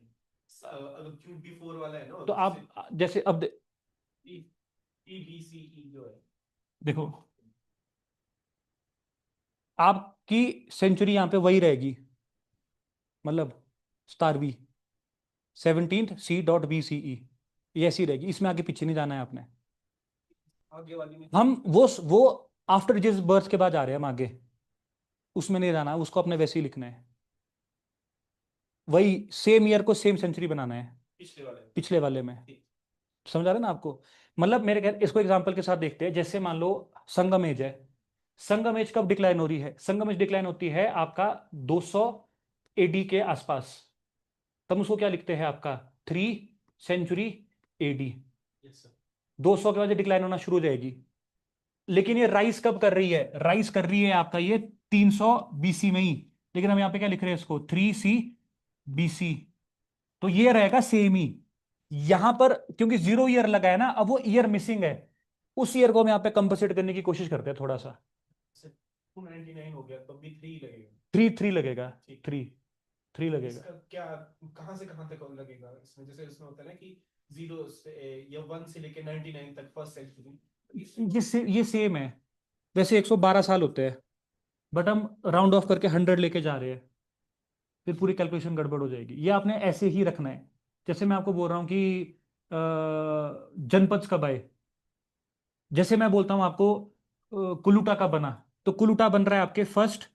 अगर क्यू बिफोर वाला है ना तो जिससे आप जैसे अब ई बी सी ई जो है। देखो, आपकी सेंचुरी यहां पे वही रहेगी, मतलब 17वीं, 17th C.BCE, ये ऐसी रहेगी। इसमें आगे पीछे नहीं जाना है आपने। आगे वाली में हम वो आफ्टर जिस बर्थ के बाद जा रहे हैं हम आगे, उसमें नहीं जाना, उसको अपने वैसे ही लिखना है। वही सेम ईयर को सेम सेंचुरी बनाना है, पिछले वाले में। पिछले वाले में। ठीक। समझ आ रहा है ना आपको? मतलब मेरे ख्याल, इसको एग्जांपल के साथ देखते हैं। जैसे मान लो संगम एज है। संगम एज कब डिक्लाइन हो रही है? संगम एज डिक्लाइन होती है आपका 200 AD के आसपास। तब उसको क्या लिखते हैं आपका? 3 सेंचुरी AD। Yes sir. 200 के बाद डिक्लाइन होना शुरू हो जाएगी। लेकिन ये राइस कब कर रही है? राइस कर रही है आपका ये 300 BC में ही। लेकिन हम यहाँ पे क्या लिख रहे हैं इसको? 3C BC। तो ये रहेगा सेम ही। यहां पर क्योंकि 0 ईयर लगा है ना, अब वो ईयर मिसिंग है। उस ईयर को हम यहाँ पे कंपनसेट करने की कोशिश करते हैं थोड़ा सा। सर 299 हो गया तो भी 3 लगेगा। थ्री थ्री लगेगा। ठीक। थ्री थ्री लगेगा। इसका क्या, कहाँ से कहाँ तक लगेगा इसमें? जैसे इसमें होता है ना कि 0 से या 1 से लेके 99 तक फर्स्ट सेंचुरी। ये सेम है। वैसे 112 साल होते हैं, बट हम राउंड ऑफ करके 100 लेके जा रहे हैं, फिर पूरी कैलकुलेशन गड़बड़ हो जाएगी। ये आपने ऐसे ही रखना है। जैसे मैं आपको बोल रहा हूँ कि जनपद कब आए। जैसे मैं बोलता हूँ आपको कुलूटा कब बना। तो कुलूटा बन रहा है आपके फर्स्ट,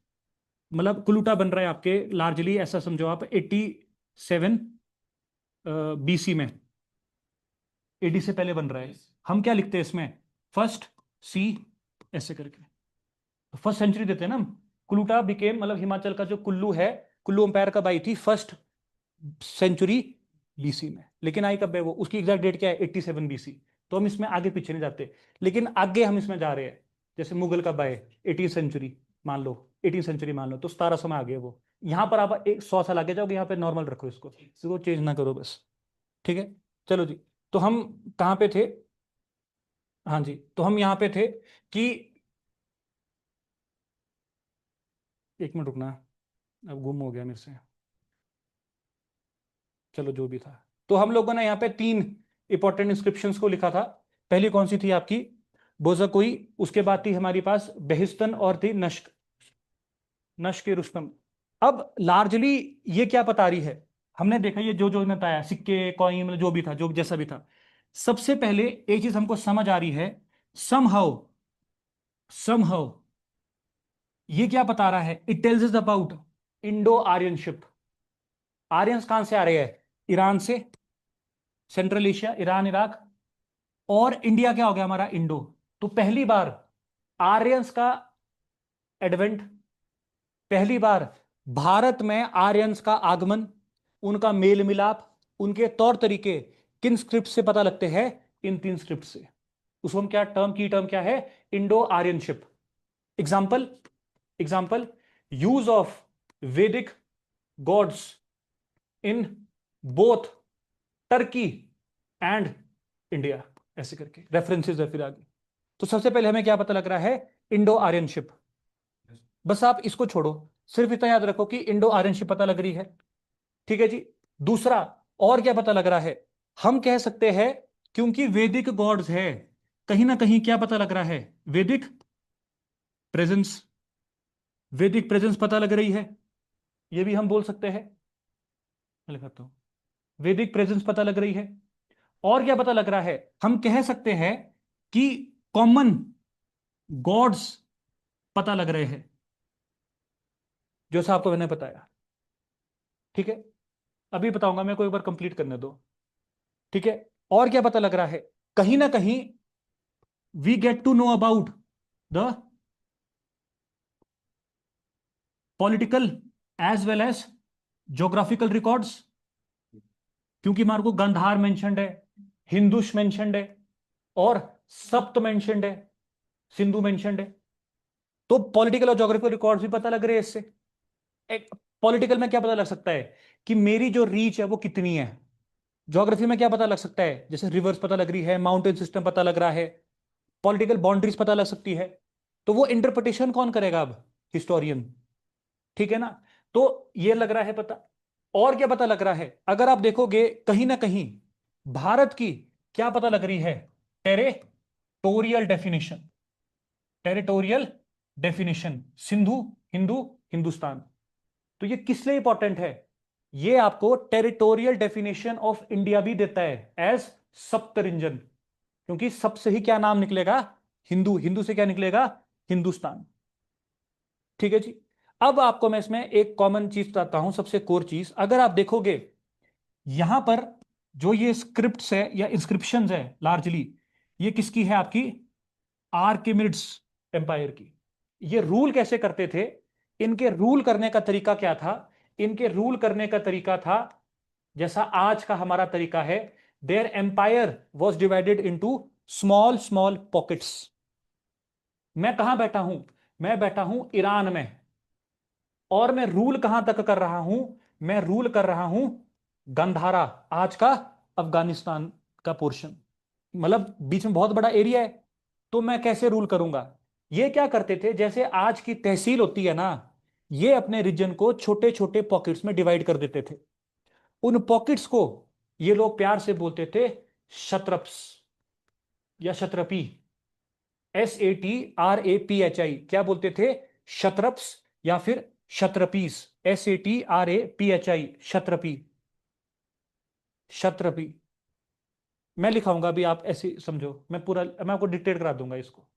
मतलब कुलूटा बन रहा है आपके लार्जली, ऐसा समझो आप, 7 BC में, AD से पहले बन रहा है। हम क्या लिखते हैं इसमें, फर्स्ट सी, ऐसे करके फर्स्ट सेंचुरी देते हैं ना हम। कुलूटा बिकेम, मतलब हिमाचल का जो कुल्लू है, कुल्लू एम्पायर कब आई थी, फर्स्ट सेंचुरी BC में। लेकिन आई कब है वो, उसकी एग्जैक्ट डेट क्या है, 87 BC। तो हम इसमें आगे पीछे नहीं जाते, लेकिन आगे हम इसमें जा रहे हैं। जैसे मुगल कब आए, 18 सेंचुरी मान लो, 18 सेंचुरी मान लो, तो 1700 में आ गए वो। यहाँ पर आप एक 100 साल आगे जाओगे, यहाँ पे नॉर्मल रखो इसको चेंज ना करो बस। ठीक है, चलो जी। तो हम कहाँ पे थे, हाँ जी, तो हम यहाँ पे थे कि, एक मिनट रुकना, अब गुम हो गया मेरे से। चलो जो भी था, तो हम लोगों ने यहाँ पे 3 इंपॉर्टेंट इंस्क्रिप्शंस को लिखा था। पहली कौन सी थी आपकी, बोजाकुई। उसके बाद थी हमारी पास बेहिस्तन, और थी नश्क, नश्क रुस्तम। अब लार्जली ये क्या बता रही है, हमने देखा ये जो जो ने बताया, सिक्के कॉइन, मतलब जो भी था, जो जैसा भी था, सबसे पहले एक चीज हमको समझ आ रही है, समहाउ, समहाउ ये क्या बता रहा है, it tells us about Indo Aryanship. Aryans कहां से आ रहे हैं, ईरान से, सेंट्रल एशिया, ईरान, इराक, और इंडिया क्या हो गया हमारा, इंडो। तो पहली बार आर्यंस का एडवेंट, पहली बार भारत में आर्यंस का आगमन, उनका मेल मिलाप, उनके तौर तरीके किन स्क्रिप्ट से पता लगते हैं, इन 3 स्क्रिप्ट से। उसको हम क्या टर्म, की टर्म क्या है, Indo Aryanship. Example, example, use of Vedic gods in both Turkey and India, ऐसे करके रेफरेंसेस है फिर आगे। तो सबसे पहले हमें क्या पता लग रहा है, इंडो आर्यनशिप। बस आप इसको छोड़ो, सिर्फ इतना याद रखो कि इंडो आर्यनशिप पता लग रही है। ठीक है जी। दूसरा, और क्या पता लग रहा है, हम कह सकते हैं, क्योंकि वैदिक गॉड्स है, कहीं ना कहीं क्या पता लग रहा है, वैदिक प्रेजेंस, वैदिक प्रेजेंस पता लग रही है। ये भी हम बोल सकते हैं, मैं लिखाता हूं, वैदिक प्रेजेंस पता लग रही है। और क्या पता लग रहा है, हम कह सकते हैं कि कॉमन गॉड्स पता लग रहे हैं, जैसा आपको मैंने बताया। ठीक है, अभी बताऊंगा, मेरे को एक बार कंप्लीट करने दो। ठीक है, और क्या पता लग रहा है, कहीं ना कहीं we get to know about the political as well as geographical records, क्योंकि हमारे को गंधार मेंशनड है, हिंदुश मेंशनड है, और सप्त मेंशनड है, सिंधु मेंशनड है। तो पॉलिटिकल और ज्योग्राफिकल रिकॉर्ड्स भी पता लग रहे हैं इससे। एक पॉलिटिकल में क्या पता लग सकता है, कि मेरी जो रीच है वो कितनी है। ज्योग्राफी में क्या पता लग सकता है, जैसे रिवर्स पता लग रही है, माउंटेन सिस्टम पता लग रहा है, पॉलिटिकल बाउंड्रीज पता लग सकती है। तो वो इंटरप्रिटेशन कौन करेगा अब, हिस्टोरियन। ठीक है ना। तो ये लग रहा है पता। और क्या पता लग रहा है, अगर आप देखोगे कहीं ना कहीं भारत की क्या पता लग रही है, territorial definition, territorial definition, Sindhu, Hindu, Hindustan. तो ये किस लिए इंपॉर्टेंट है, ये आपको टेरिटोरियल डेफिनेशन ऑफ इंडिया भी देता है एज सप्तरिंजन, क्योंकि सब से ही क्या नाम निकलेगा, हिंदू, हिंदू से क्या निकलेगा, हिंदुस्तान। ठीक है जी। अब आपको मैं इसमें एक कॉमन चीज बताता हूं, सबसे कोर चीज, अगर आप देखोगे यहां पर जो ये स्क्रिप्ट्स है या इंस्क्रिप्शंस है, लार्जली ये किसकी है, आपकी आर्किमिड्स एम्पायर की। ये रूल कैसे करते थे, इनके रूल करने का तरीका क्या था, इनके रूल करने का तरीका था जैसा आज का हमारा तरीका है। Their empire was divided into small small pockets. मैं कहां बैठा हूं, मैं बैठा हूं ईरान में, और मैं रूल कहां तक कर रहा हूं, मैं रूल कर रहा हूं गंधारा, आज का अफगानिस्तान का पोर्शन, मतलब बीच में बहुत बड़ा एरिया है। तो मैं कैसे रूल करूंगा, ये क्या करते थे, जैसे आज की तहसील होती है ना, ये अपने रीजन को छोटे छोटे पॉकेट्स में डिवाइड कर देते थे। उन पॉकेट्स को ये लोग प्यार से बोलते थे शत्रप्स या शत्रपी, SATRAPHI, क्या बोलते थे, शत्रप्स या फिर शत्रपीस, SATRAPHI, शत्रपी, शत्रपी। मैं लिखाऊंगा अभी, आप ऐसे समझो, मैं पूरा, मैं आपको डिक्टेट करा दूंगा इसको।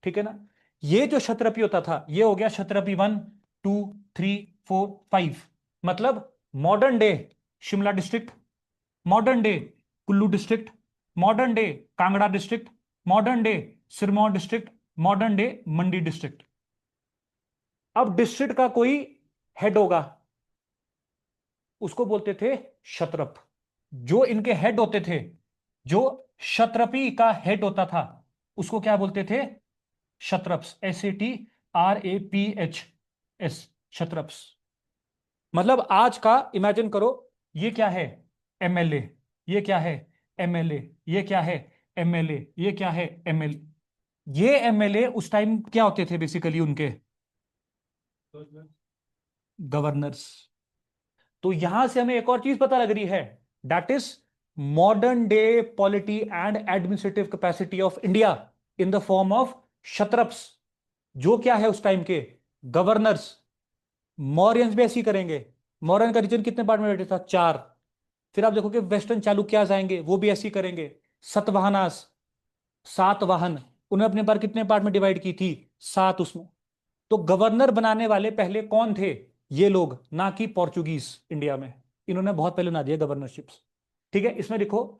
ठीक है ना। ये जो क्षत्रपी होता था, ये हो गया क्षत्रपी 1, 2, 3, 4, 5, मतलब modern day Shimla district, modern day Kullu district, modern day Kangra district, modern day Sirmaur district, modern day Mandi district. अब डिस्ट्रिक्ट का कोई हेड होगा, उसको बोलते थे क्षत्रप। जो इनके हेड होते थे, जो क्षत्रपी का हेड होता था, उसको क्या बोलते थे? क्षत्रप्स। SATRAPHS, क्षत्रप्स। मतलब आज का इमेजिन करो, ये क्या है? MLA। ये क्या है? MLA। ये क्या है? MLA। ये क्या है? MLA। ये MLA उस टाइम क्या होते थे बेसिकली उनके? गवर्नर्स। तो यहां से हमें एक और चीज पता लग रही है, that is modern day polity and administrative capacity of India in the form of Kshatraps. जो क्या है उस टाइम के? गवर्नर्स। मौर्यंस भी ऐसी करेंगे। मौर्यन का रीजन कितने पार्ट में बैठे था? 4। फिर आप देखोगे वेस्टर्न चालुक्यास आएंगे, वो भी ऐसी करेंगे। सतवाहनास, 7 वाहन, उन्हें अपने पर कितने पार्ट में डिवाइड की थी? 7 उसमें। तो गवर्नर बनाने वाले पहले कौन थे? ये लोग, ना कि पोर्चुगीज इंडिया में। इन्होंने बहुत पहले बना दिया गवर्नरशिप्स। ठीक है, इसमें देखो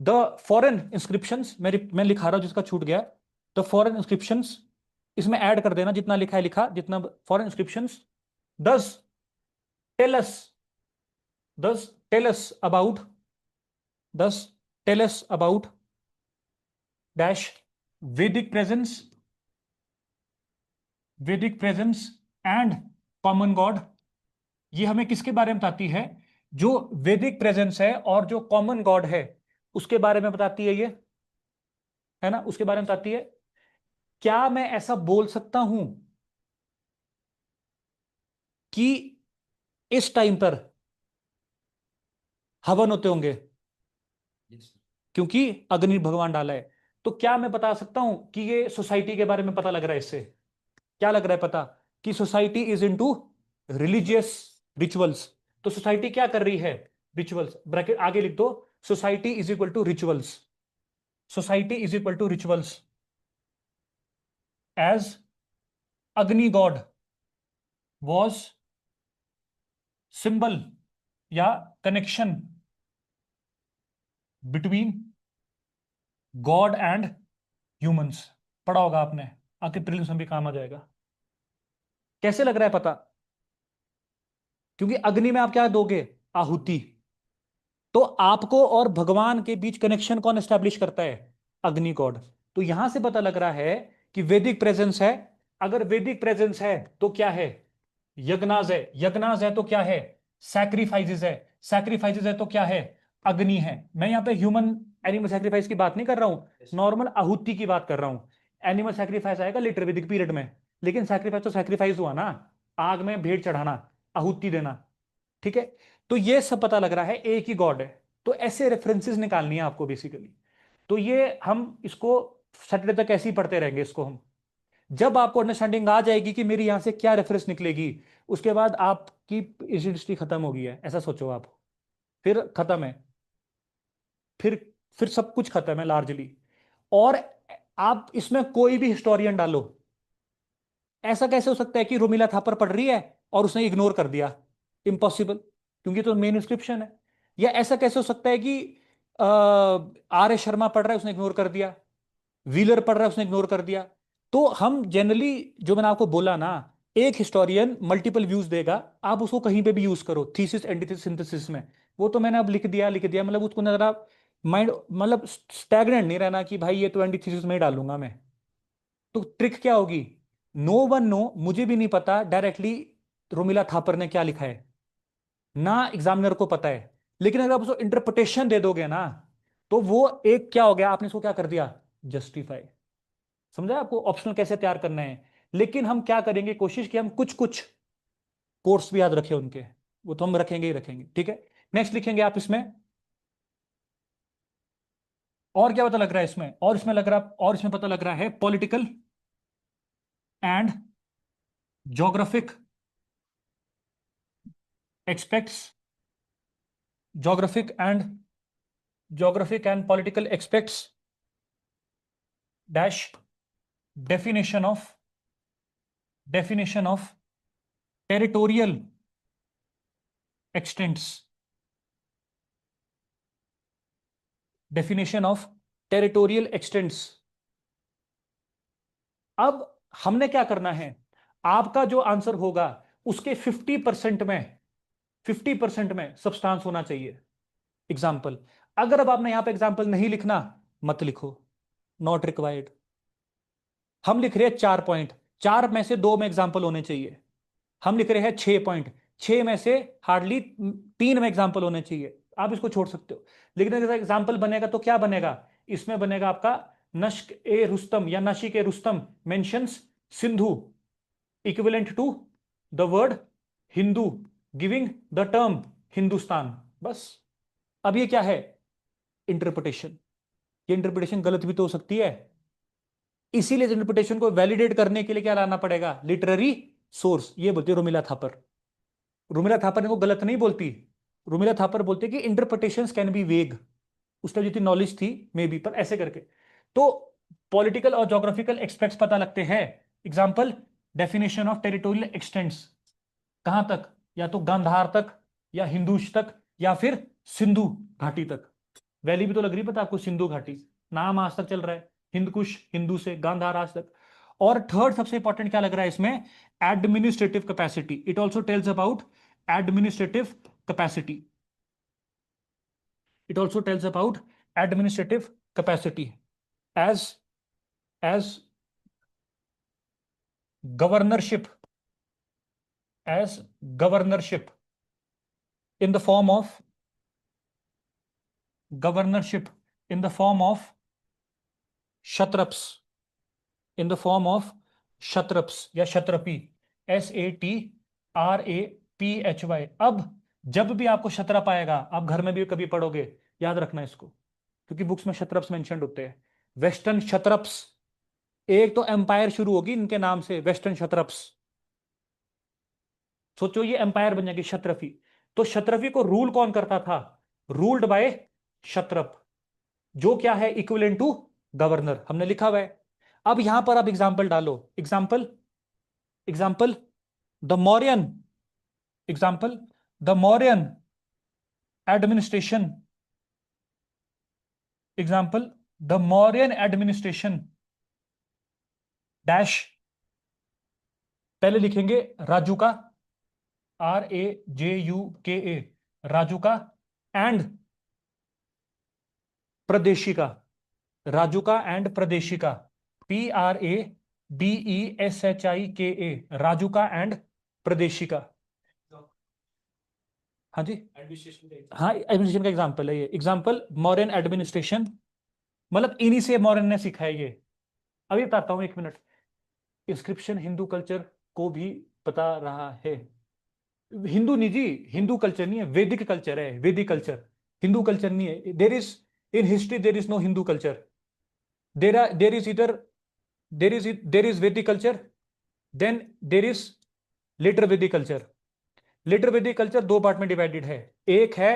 द फॉरेन इंस्क्रिप्शंस, मैं लिखा रहा हूं जिसका छूट गया। द फॉरेन इंस्क्रिप्शंस, इसमें ऐड कर देना जितना लिखा है लिखा, जितना फॉरेन इंस्क्रिप्शंस दस टेलस, दस टेलस अबाउट, दस टेलस अबाउट डैश वैदिक प्रेजेंस, वैदिक प्रेजेंस एंड कॉमन गॉड। ये हमें किसके बारे में बताती है? जो वैदिक प्रेजेंस है और जो कॉमन गॉड है, उसके बारे में बताती है ये, है ना? उसके बारे में बताती है। क्या मैं ऐसा बोल सकता हूं कि इस टाइम पर हवन होते होंगे? क्योंकि अग्नि भगवान डाला है। तो क्या मैं बता सकता हूं कि ये सोसाइटी के बारे में पता लग रहा है इससे? क्या लग रहा है पता? कि society is into religious rituals. तो सोसाइटी क्या कर रही है? रिचुअल्स, ब्रैकेट आगे लिख दो, society is equal to rituals. Society is equal to rituals as Agni god was symbol या connection between god and humans. पढ़ा होगा आपने, आपके प्रीलिम्स में भी काम आ जाएगा। कैसे लग रहा है पता? क्योंकि अग्नि में आप क्या दोगे? आहुति। तो आपको और भगवान के बीच कनेक्शन कौन एस्टेब्लिश करता है? अग्नि गॉड। तो यहां से पता लग रहा है कि वैदिक प्रेजेंस है। अगर वैदिक प्रेजेंस है तो क्या है? यज्ञनाज है। यज्ञनाज है तो क्या है? सैक्रिफाइसेस है। सैक्रिफाइसेस है तो क्या है? अग्नि है। मैं यहां पे ह्यूमन एनिमल सैक्रिफाइस की बात नहीं कर रहा हूं, नॉर्मल आहुति की बात कर रहा हूं। एनिमल सैक्रिफाइस आएगा लेटर वैदिक पीरियड में, लेकिन सैक्रिफाइस तो सैक्रिफाइस हुआ ना, आग में भेड़ चढ़ाना, आहुति देना। ठीक है, तो ये सब पता लग रहा है एक ही गॉड है। तो ऐसे रेफरेंसेस निकालनी है आपको बेसिकली। तो ये हम इसको सैटरडे तक ऐसे ही पढ़ते रहेंगे इसको हम। जब आपको अंडरस्टैंडिंग आ जाएगी कि मेरी यहां से क्या रेफरेंस निकलेगी, उसके बाद आपकी हिस्ट्री खत्म हो गई है, ऐसा सोचो आप। फिर खत्म है, फिर फिर सब कुछ खत्म है लार्जली। और आप इसमें कोई भी हिस्टोरियन डालो, ऐसा कैसे हो सकता है कि रोमिला थापर पढ़ रही है और उसने इग्नोर कर दिया? इम्पॉसिबल, क्योंकि तो मेन इंस्क्रिप्शन है। या ऐसा कैसे हो सकता है कि आर एस शर्मा पढ़ रहा है, उसने इग्नोर कर दिया? व्हीलर पढ़ रहा है, उसने इग्नोर कर दिया? तो हम जनरली, जो मैंने आपको बोला ना, एक हिस्टोरियन मल्टीपल व्यूज देगा, आप उसको कहीं पे भी यूज करो, थीसिस एंटीथेसिस सिंथेसिस में। वो तो मैंने अब लिख दिया, मतलब उसको जरा माइंड, मतलब स्टैग्नेंट नहीं रहना कि भाई ये तो एंटीथेसिस में ही डालूंगा मैं। तो ट्रिक क्या होगी? नो वन नो, मुझे भी नहीं पता डायरेक्टली रोमिला थापर ने क्या लिखा है, ना एग्जामिनर को पता है। लेकिन अगर आप उसको इंटरप्रिटेशन दे दोगे ना, तो वो एक क्या हो गया, आपने इसको क्या कर दिया? जस्टिफाई। समझा आपको ऑप्शनल कैसे तैयार करना है? लेकिन हम क्या करेंगे, कोशिश की हम कुछ कुछ कोर्स भी याद रखें उनके, वो तो हम रखेंगे ही रखेंगे। ठीक है, नेक्स्ट लिखेंगे आप इसमें। और क्या पता लग रहा है इसमें? और इसमें लग रहा, और इसमें पता लग रहा है political and geographic aspects, geographic and political aspects dash definition of, territorial extents. Definition of territorial extents. अब हमने क्या करना है, आपका जो आंसर होगा उसके 50% में, 50% में सब्सटेंस होना चाहिए। एग्जाम्पल, अगर अब आपने यहां पे एग्जाम्पल नहीं लिखना, मत लिखो, नॉट रिक्वायर्ड। हम लिख रहे हैं 4 पॉइंट, 4 में से 2 में एग्जाम्पल होने चाहिए। हम लिख रहे हैं 6 पॉइंट, 6 में से हार्डली 3 में एग्जाम्पल होने चाहिए। आप इसको छोड़ सकते हो, लेकिन अगर एग्जाम्पल बनेगा तो क्या बनेगा, इसमें बनेगा आपका नश्क ए रुस्तम या नाशिक e Rustam mentions Sindhu equivalent to the word Hindu giving the term Hindustan. बस। अब ये क्या है, इंटरप्रिटेशन। ये इंटरप्रिटेशन गलत भी तो हो सकती है, इसीलिए इंटरप्रिटेशन को वैलिडेट करने के लिए क्या लाना पड़ेगा, लिटरेरी सोर्स। ये बोलती है रुमिला थापर। रुमिला थापर ने वो गलत नहीं बोलती, रुमिला थापर बोलती है कि इंटरप्रिटेशंस कैन बी वेग। उसका जितनी नॉलेज थी मे बी, पर ऐसे करके। तो पॉलिटिकल और ज्योग्राफिकल एस्पेक्ट्स पता लगते हैं। Example, definition of territorial extents, कहां तक, या तो गांधार तक, या हिंदूश तक, या फिर सिंधु घाटी तक। वैली भी तो लग रही है पता आपको, सिंधु घाटी नाम आज तक चल रहा है, हिंदकुश हिंदू से गांधार आज तक। और थर्ड सबसे इंपॉर्टेंट क्या लग रहा है इसमें, administrative capacity. It also tells about administrative capacity. It also tells about administrative capacity as governorship, as governorship in the form of governorship in the form of shatraps, in the form of shatraps या शत्रपी, SATRAPHY। अब जब भी आपको शत्रप आएगा, आप घर में भी कभी पढ़ोगे, याद रखना इसको, क्योंकि बुक्स में शत्रप्स मेंशन्ड होते हैं। वेस्टर्न शत्रप्स, एक तो एम्पायर शुरू होगी इनके नाम से, वेस्टर्न शत्रप्स। सोचो ये एम्पायर बन जाएगी शत्रफी। तो शत्रफी को रूल कौन करता था, रूल्ड बाय शत्रप, जो क्या है इक्विवेलेंट टू गवर्नर, हमने लिखा हुआ है। अब यहां पर आप एग्जाम्पल डालो, example, example the Mauryan, example the Mauryan administration, example the Mauryan administration dash, पहले लिखेंगे राजू का, RAJUKA, राजू का, एंड प्रदेशी का, राजू का एंड प्रदेशी का, PRADESHIKA, राजू का एंड प्रदेशी का। हाँ जी, एडमिनिस्ट्रेशन का हाँ एडमिनिस्ट्रेशन का एग्जाम्पल है ये। एग्जाम्पल मॉडर्न एडमिनिस्ट्रेशन, मतलब इन्हीं से मॉडर्न ने सीखा है ये। अभी बताता हूँ, 1 मिनट। इंस्क्रिप्शन हिंदू कल्चर को भी बता रहा है, हिंदू नहीं जी, हिंदू कल्चर नहीं है, वैदिक कल्चर है, वैदिक कल्चर, हिंदू कल्चर नहीं है। There is in history there is no Hindu culture, there is either, there is Vedic culture, then there is later Vedic culture. Later Vedic culture 2 part में डिवाइडेड है। एक है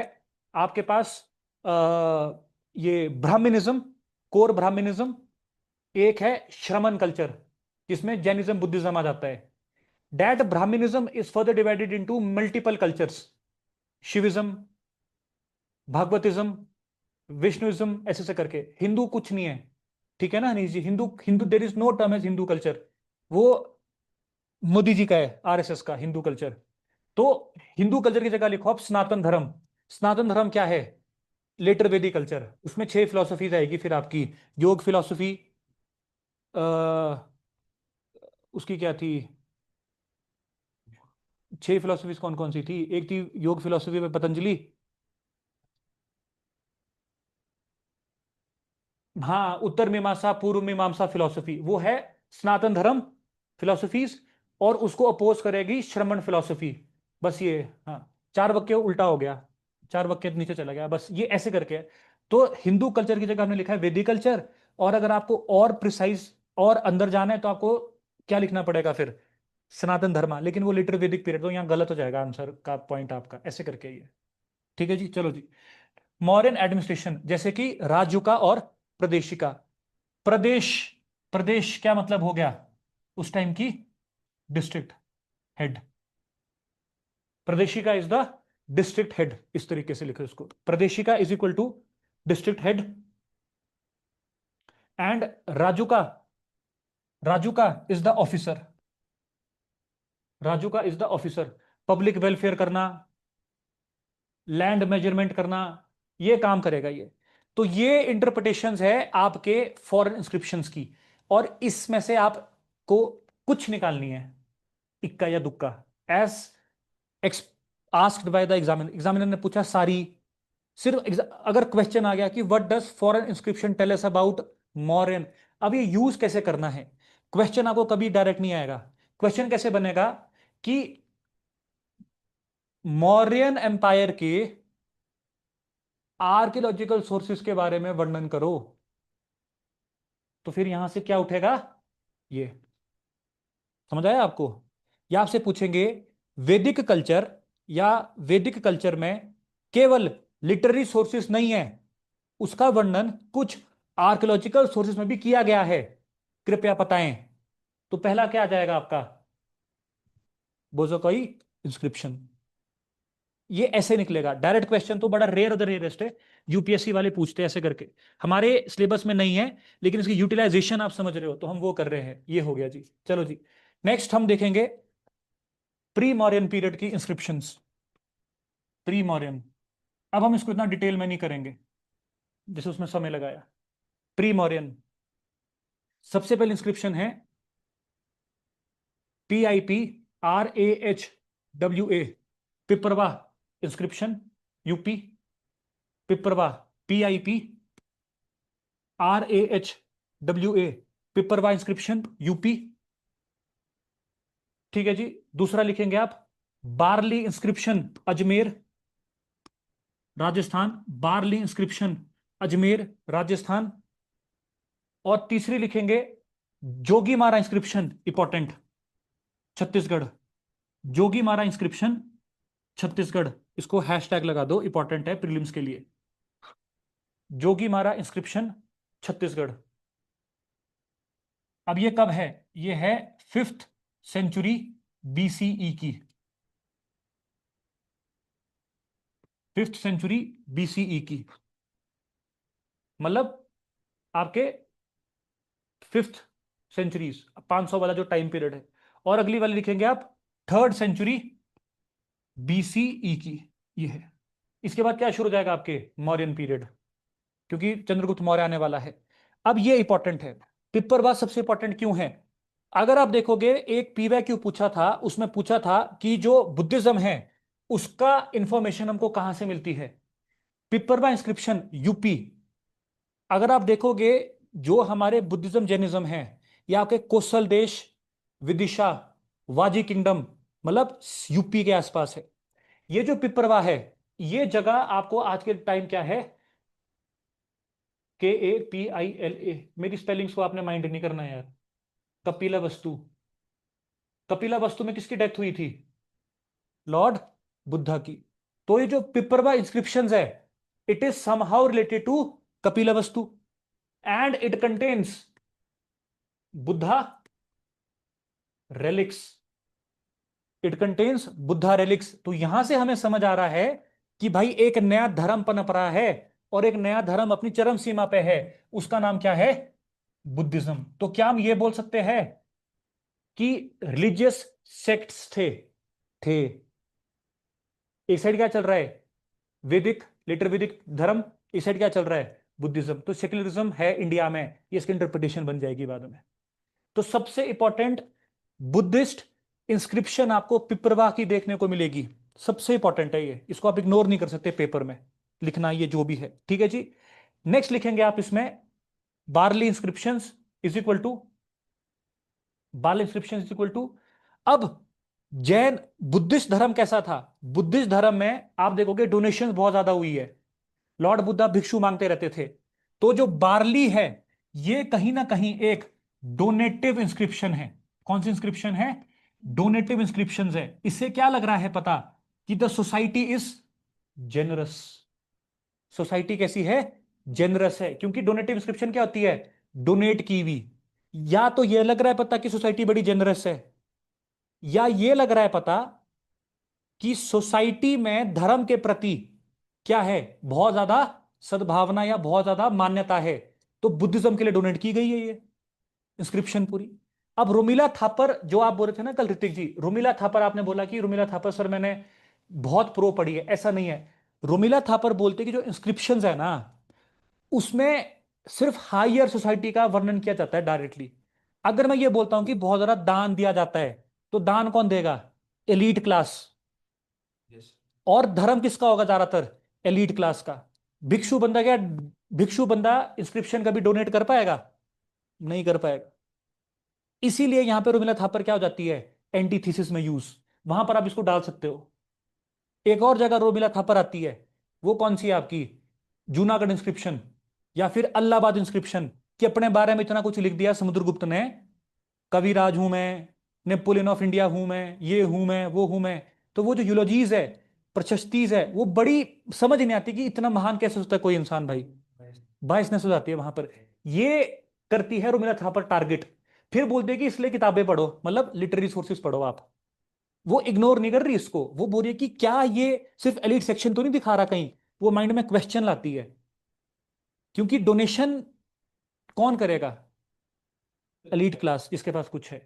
आपके पास ये ब्राह्मणिज्म, कोर ब्राह्मणिज्म। एक है श्रमण कल्चर, जिसमें जैनिज्म बुद्धिज्म आ जाता है। That Brahminism is further divided into multiple cultures, शिविज्म, भागवतिज्म, विष्णुइज्म, ऐसे से करके। हिंदू कुछ नहीं है, ठीक है ना Anish ji, Hindu, Hindu there is no term as Hindu culture, वो मोदी जी का है, RSS का हिंदू कल्चर। तो हिंदू कल्चर की जगह लिखो आप सनातन धर्म। सनातन धर्म क्या है, लेटर वैदिक कल्चर। उसमें 6 फिलोसफीज आएगी फिर आपकी, योग फिलोसफी, उसकी क्या थी, 6 फिलोसफीज कौन कौन सी थी, एक थी योग फिलोसफी में पतंजलि, हाँ उत्तर मीमांसा पूर्व मीमांसा फिलोसफी, वो है सनातन धर्म फिलोसफीज। और उसको अपोज करेगी श्रमण फिलोसफी। बस ये, हाँ 4 वाक्य उल्टा हो गया, 4 वाक्य नीचे चला गया, बस ये ऐसे करके है। तो हिंदू कल्चर की जगह हमने लिखा है वैदिक कल्चर। और अगर आपको और प्रिसाइज और अंदर जाना है तो आपको क्या लिखना पड़ेगा फिर, सनातन धर्म, लेकिन वो लिटर वैदिक पीरियड, तो यहाँ गलत हो जाएगा आंसर का पॉइंट आपका, ऐसे करके ये। ठीक है जी, चलो जी। मॉडर्न एडमिनिस्ट्रेशन, जैसे कि राज्युका और प्रदेशिका। प्रदेश, प्रदेश क्या मतलब हो गया उस टाइम की, district head. Pradeshika is the district head, इस तरीके से लिखो इसको, Pradeshika is equal to district head. And Rajuka, Rajuka is the officer, Rajuka is the officer. Public welfare करना, लैंड मेजरमेंट करना, ये काम करेगा ये। तो ये इंटरप्रिटेशंस है आपके फॉरेन इंस्क्रिप्शंस की, और इसमें से आपको कुछ निकालनी है, इक्का या दुक्का, as asked by the examiner. Examiner ने पूछा सारी, सिर्फ अगर क्वेश्चन आ गया कि what does foreign inscription tell us about Mauryan, अब ये यूज कैसे करना है, क्वेश्चन आपको कभी डायरेक्ट नहीं आएगा। क्वेश्चन कैसे बनेगा कि मौर्यन एम्पायर के आर्कियोलॉजिकल सोर्सेज के बारे में वर्णन करो। तो फिर यहां से क्या उठेगा, ये समझ आया आपको। या आपसे पूछेंगे वैदिक कल्चर, या वैदिक कल्चर में केवल लिटरेरी सोर्सेज नहीं है, उसका वर्णन कुछ आर्कियोलॉजिकल सोर्सेज में भी किया गया है, कृपया बताएं। तो पहला क्या आ जाएगा आपका, बोजोकोई इंस्क्रिप्शन। ये ऐसे निकलेगा डायरेक्ट क्वेश्चन, तो बड़ा रेयर ऑफ द रेयरेस्ट है, यूपीएससी वाले पूछते हैं ऐसे करके। हमारे सिलेबस में नहीं है, लेकिन इसकी यूटिलाइजेशन आप समझ रहे हो, तो हम वो कर रहे हैं। ये हो गया जी, चलो जी। नेक्स्ट हम देखेंगे प्री मॉरियन पीरियड की इंस्क्रिप्शंस। प्री मॉरियन, अब हम इसको इतना डिटेल में नहीं करेंगे जैसे उसमें समय लगाया। प्री मॉरियन, सबसे पहले इंस्क्रिप्शन है PIPRAHWA, Piprahwa inscription, UP. Piprahwa, PIPRAHWA, Piprahwa inscription, UP. ठीक है जी। दूसरा लिखेंगे आप बार्ली इंस्क्रिप्शन, अजमेर राजस्थान, बार्ली इंस्क्रिप्शन, अजमेर राजस्थान। और तीसरी लिखेंगे Jogimara inscription, important, Chhattisgarh. Jogimara inscription, Chhattisgarh. इसको हैशटैग लगा दो, इंपॉर्टेंट है प्रीलिम्स के लिए। जोगीमारा इंस्क्रिप्शन, छत्तीसगढ़। अब ये कब है, ये है 5th सेंचुरी BCE की, 5th सेंचुरी BCE की, मतलब आपके 5th सेंचुरीज, 500 वाला जो टाइम पीरियड है। और अगली वाली लिखेंगे आप 3rd सेंचुरी BCE की, ये है। इसके बाद क्या शुरू हो जाएगा आपके मौर्यन पीरियड, क्योंकि चंद्रगुप्त मौर्य आने वाला है। अब ये इंपॉर्टेंट है, पिपरवास सबसे इंपॉर्टेंट क्यों है। अगर आप देखोगे एक पीवाईक्यू पूछा था, उसमें पूछा था कि जो बुद्धिज्म है उसका इंफॉर्मेशन हमको कहां से मिलती है, पिपरवा इंस्क्रिप्शन, यूपी। अगर आप देखोगे जो हमारे बुद्धिज्म जैनिज्म है, ये आपके कोसल देश, विदिशा, वाजी किंगडम, मतलब यूपी के आसपास है। ये जो पिपरवा है, ये जगह आपको आज के टाइम क्या है, KAPILA, मेरी स्पेलिंग्स को आपने माइंड नहीं करना है यार। कपिला वस्तु, कपिला वस्तु में किसकी डेथ हुई थी, लॉर्ड बुद्धा की। तो ये जो पिपरवा इंस्क्रिप्शंस है, it is somehow related to Kapilavastu, and it contains Buddha relics, it contains Buddha relics. तो यहां से हमें समझ आ रहा है कि भाई एक नया धर्म पनप रहा है, और एक नया धर्म अपनी चरम सीमा पे है, उसका नाम क्या है, बुद्धिज्म। तो क्या हम ये बोल सकते हैं कि रिलीजियस सेक्ट्स थे। एक साइड क्या चल रहा है, वैदिक लिटर वैदिक धर्म, इस साइड क्या चल रहा है, बुद्धिज्म। तो सेक्युलरिज्म है इंडिया में, ये इसकी इंटरप्रिटेशन बन जाएगी बाद में। तो सबसे इंपॉर्टेंट बुद्धिस्ट इंस्क्रिप्शन आपको पिपरवा की देखने को मिलेगी, सबसे इंपॉर्टेंट है ये, इसको आप इग्नोर नहीं कर सकते पेपर में लिखना, ये जो भी है। ठीक है जी। नेक्स्ट लिखेंगे आप इसमें Barli inscription is equal to, बाल इंस्क्रिप्शन इज इक्वल टू। अब जैन बुद्धिस्ट धर्म कैसा था, बुद्धिस्ट धर्म में आप देखोगे डोनेशन बहुत ज्यादा हुई है, लॉर्ड बुद्धा भिक्षु मांगते रहते थे। तो जो बार्ली है, ये कहीं ना कहीं एक डोनेटिव इंस्क्रिप्शन है। कौन सी इंस्क्रिप्शन है, डोनेटिव इंस्क्रिप्शन है। इससे क्या लग रहा है पता, कि the society is generous. Society कैसी है, जेनरस है, क्योंकि डोनेटिव इंस्क्रिप्शन क्या होती है, डोनेट की हुई। या तो ये लग रहा है पता कि सोसाइटी बड़ी जेनरस है, या ये लग रहा है पता कि सोसाइटी में धर्म के प्रति क्या है, बहुत ज्यादा सद्भावना या बहुत ज्यादा मान्यता है। तो बुद्धिज्म के लिए डोनेट की गई है ये इंस्क्रिप्शन पूरी। अब रोमिला थापर जो आप बोल रहे थे ना कल ऋतिक जी, रोमिला थापर आपने बोला कि रोमिला थापर सर मैंने बहुत प्रो पढ़ी है, ऐसा नहीं है। रोमिला थापर बोलते कि जो इंस्क्रिप्शंस है ना उसमें सिर्फ हायर सोसाइटी का वर्णन किया जाता है डायरेक्टली। अगर मैं ये बोलता हूं कि बहुत ज्यादा दान दिया जाता है तो दान कौन देगा? Elite class. यस। और धर्म किसका होगा ज्यादातर? एलीट क्लास का। भिक्षु बंदा क्या, भिक्षु बंदा इंस्क्रिप्शन कभी डोनेट कर पाएगा? नहीं कर पाएगा। इसीलिए यहां पे रोमिला थापर क्या हो जाती है? एंटीथीसिस में यूज। वहां पर आप इसको डाल सकते हो। एक और जगह रोमिला थापर आती है, वो कौन सी है आपकी? जूनागढ़ इंस्क्रिप्शन या फिर अल्लाहाबाद इंस्क्रिप्शन, कि अपने बारे में इतना कुछ लिख दिया समुद्रगुप्त ने, कविराज हूं मैं, नेपोलियन ऑफ इंडिया हूं मैं, ये हूं मैं, वो हूं मैं। तो वो जो यूलोजीज है, प्रशस्तीज है, वो बड़ी समझ नहीं आती कि इतना महान कैसे होता है कोई इंसान भाई। बायसनेस हो जाती है वहां पर। ये करती है रोमिला थापर टारगेट। फिर बोलते हैं कि इसलिए किताबें पढ़ो, मतलब लिटरेरी सोर्सेज पढ़ो आप। वो इग्नोर नहीं कर रही इसको, वो बोल रही है कि क्या ये सिर्फ एलिट सेक्शन तो नहीं दिखा रहा कहीं। वो माइंड में क्वेश्चन लाती है, क्योंकि डोनेशन कौन करेगा? एलीट क्लास जिसके पास कुछ है।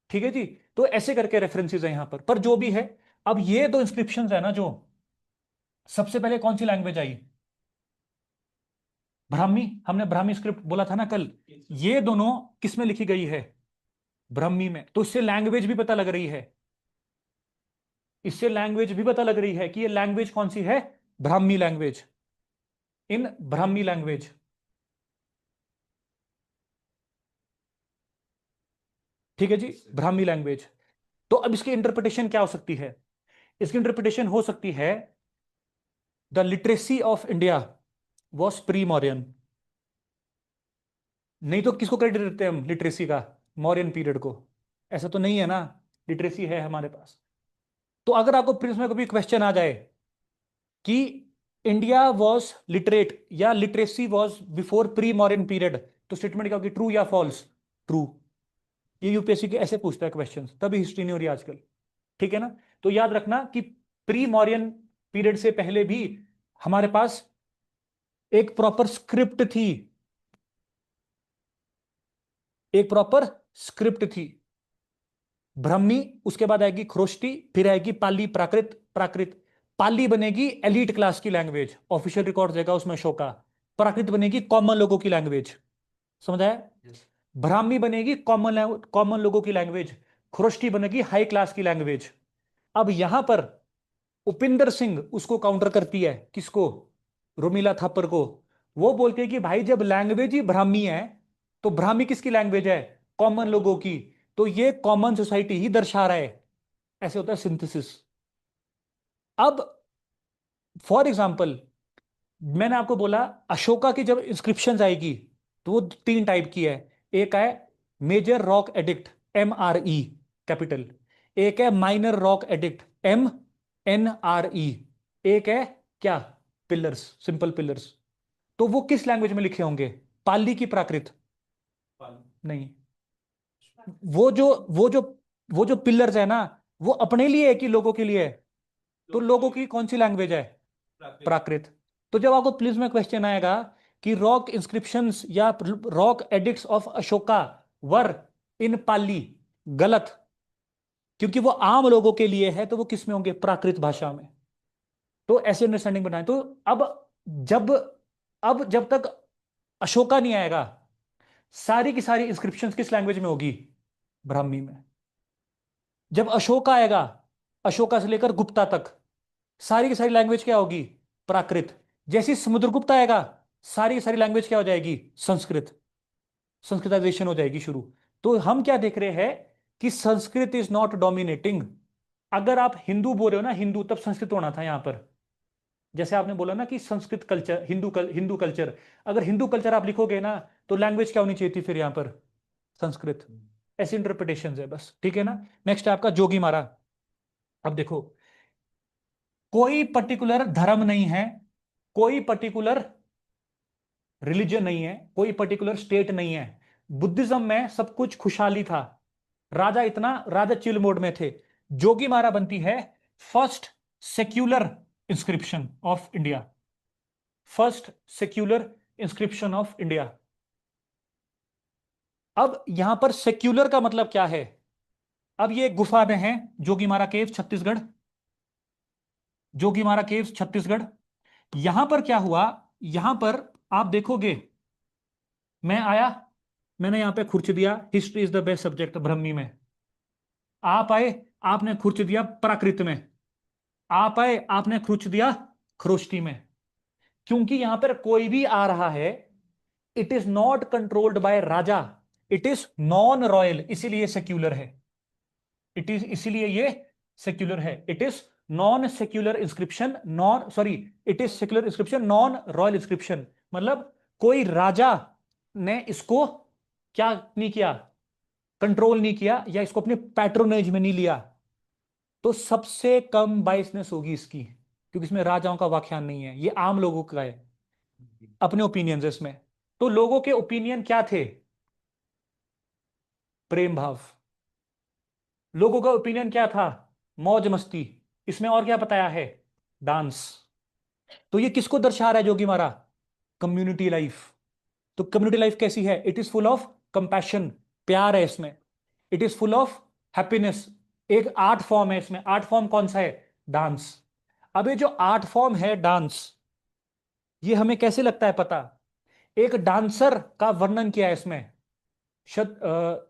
ठीक है जी। तो ऐसे करके रेफरेंसेस है यहां पर जो भी है। अब ये दो इंस्क्रिप्शंस है ना, जो सबसे पहले कौन सी लैंग्वेज आई? ब्राह्मी। हमने ब्राह्मी स्क्रिप्ट बोला था ना कल। ये दोनों किस में लिखी गई है? ब्राह्मी में। तो इससे लैंग्वेज भी पता लग रही है, इससे लैंग्वेज भी पता लग रही है कि ये लैंग्वेज कौन सी है? ब्राह्मी लैंग्वेज। इन ब्राह्मी लैंग्वेज। ठीक है जी, ब्राह्मी लैंग्वेज। तो अब इसकी इंटरप्रिटेशन क्या हो सकती है? इसकी इंटरप्रिटेशन हो सकती है the literacy of India was pre Mauryan. नहीं तो किसको क्रेडिट देते हैं हम लिटरेसी का? मौर्यन पीरियड को। ऐसा तो नहीं है ना, लिटरेसी है हमारे पास। तो अगर आपको प्रिंस में कभी क्वेश्चन आ जाए कि इंडिया वॉज लिटरेट या literacy was before pre modern period, तो स्टेटमेंट क्या होगी? ट्रू या फॉल्स? ट्रू। ये यूपीएससी के ऐसे पूछता है क्वेश्चन, तभी हिस्ट्री नहीं हो रही आजकल। ठीक है ना। तो याद रखना कि प्री मॉडर्न पीरियड से पहले भी हमारे पास एक प्रॉपर स्क्रिप्ट थी, एक प्रॉपर स्क्रिप्ट थी। ब्राह्मी, उसके बाद आएगी खरोष्टी, फिर आएगी पाली, प्राकृत, प्राकृत। पाली बनेगी एलीट क्लास की लैंग्वेज, ऑफिशियल रिकॉर्ड देगा उसमें शो का। प्राकृत बनेगी कॉमन लोगों की लैंग्वेज। समझ आया? ब्राह्मी बनेगी कॉमन कॉमन लोगों की लैंग्वेज। खरोष्टी बनेगी हाई क्लास की लैंग्वेज। अब यहां पर उपिंदर सिंह उसको काउंटर करती है, किसको? रोमिला थापर को। वो बोलती है कि भाई जब लैंग्वेज ही ब्राह्मी है तो ब्राह्मी किसकी लैंग्वेज है? कॉमन लोगों की। तो ये कॉमन सोसाइटी ही दर्शा रहा है। ऐसे होता है सिंथेसिस। अब फॉर एग्जाम्पल, मैंने आपको बोला अशोका की जब इंस्क्रिप्शन आएगी तो वो तीन टाइप की है। एक है major rock edict, MRE capital. एक है माइनर रॉक एडिक्ट, MNRE। एक है क्या? Pillars, simple pillars. तो वो किस लैंग्वेज में लिखे होंगे? पाली की प्राकृत? नहीं। वो जो वो जो पिलर्स है ना, वो अपने लिए है कि लोगों के लिए है? तो लोगों की कौन सी लैंग्वेज है? प्राकृत। तो जब आपको प्लीज में क्वेश्चन आएगा कि रॉक इंस्क्रिप्शंस या रॉक एडिक्ट्स ऑफ अशोका वर इन पाली, गलत। क्योंकि वो आम लोगों के लिए है, तो वो किस में होंगे? प्राकृत भाषा में। तो ऐसे अंडरस्टैंडिंग बनाए। तो अब जब अब जब तक अशोका नहीं आएगा, सारी की सारी इंस्क्रिप्शंस किस लैंग्वेज में होगी? ब्राह्मी में। जब अशोका आएगा, अशोका से लेकर गुप्ता तक, सारी की सारी लैंग्वेज क्या होगी? प्राकृत। जैसी समुद्रगुप्त आएगा, सारी की सारी लैंग्वेज क्या हो जाएगी? संस्कृत। संस्कृताइजेशन हो जाएगी शुरू। तो हम क्या देख रहे हैं कि संस्कृत इज नॉट डोमिनेटिंग। अगर आप हिंदू बोल रहे हो ना, हिंदू, तब संस्कृत होना था यहां पर। जैसे आपने बोला ना कि संस्कृत कल्चर, हिंदू कल्चर। अगर हिंदू कल्चर आप लिखोगे ना, तो लैंग्वेज क्या होनी चाहिए थी फिर यहां पर? संस्कृत। ऐसी इंटरप्रिटेशन है बस। ठीक है ना। नेक्स्ट है आपका जोगी मारा। अब देखो, कोई पर्टिकुलर धर्म नहीं है, कोई पर्टिकुलर रिलीजन नहीं है, कोई पर्टिकुलर स्टेट नहीं है। बुद्धिज्म में सब कुछ खुशहाली था, राजा चिल मोड में थे। जोगी मारा बनती है first secular inscription of India. First secular inscription of India. अब यहां पर सेक्युलर का मतलब क्या है? अब ये एक गुफा में है, जोगीमारा केव छत्तीसगढ़, जोगीमारा केव छत्तीसगढ़। यहां पर क्या हुआ? यहां पर आप देखोगे, मैं आया, मैंने यहां पे खुर्च दिया, history is the best subject Brahmi में। आप आए, आपने खुर्च दिया प्राकृत में। आप आए, आपने खुर्च दिया खरोष्टी में। क्योंकि यहां पर कोई भी आ रहा है, it is not controlled by Raja, it is non royal, इसीलिए सेक्युलर है। इट इज, इसीलिए ये सेक्युलर है। It is non secular inscription, non sorry, it is secular inscription non royal inscription. मतलब कोई राजा ने इसको क्या नहीं किया, कंट्रोल नहीं किया, या इसको अपने पैट्रोनेज में नहीं लिया। तो सबसे कम बाइसनेस होगी इसकी, क्योंकि इसमें राजाओं का व्याख्यान नहीं है, ये आम लोगों का है, अपने ओपिनियन है इसमें। तो लोगों के ओपिनियन क्या थे? प्रेम भाव। लोगों का ओपिनियन क्या था? मौज मस्ती। इसमें और क्या बताया है? डांस। तो ये किसको दर्शा रहा है जोगी मारा? Community life. तो कम्युनिटी लाइफ कैसी है? It is full of compassion, प्यार है इसमें। It is full of happiness. एक आर्ट फॉर्म है इसमें। आर्ट फॉर्म कौन सा है? डांस। अब ये जो आर्ट फॉर्म है डांस, ये हमें कैसे लगता है पता? एक डांसर का वर्णन किया है इसमें।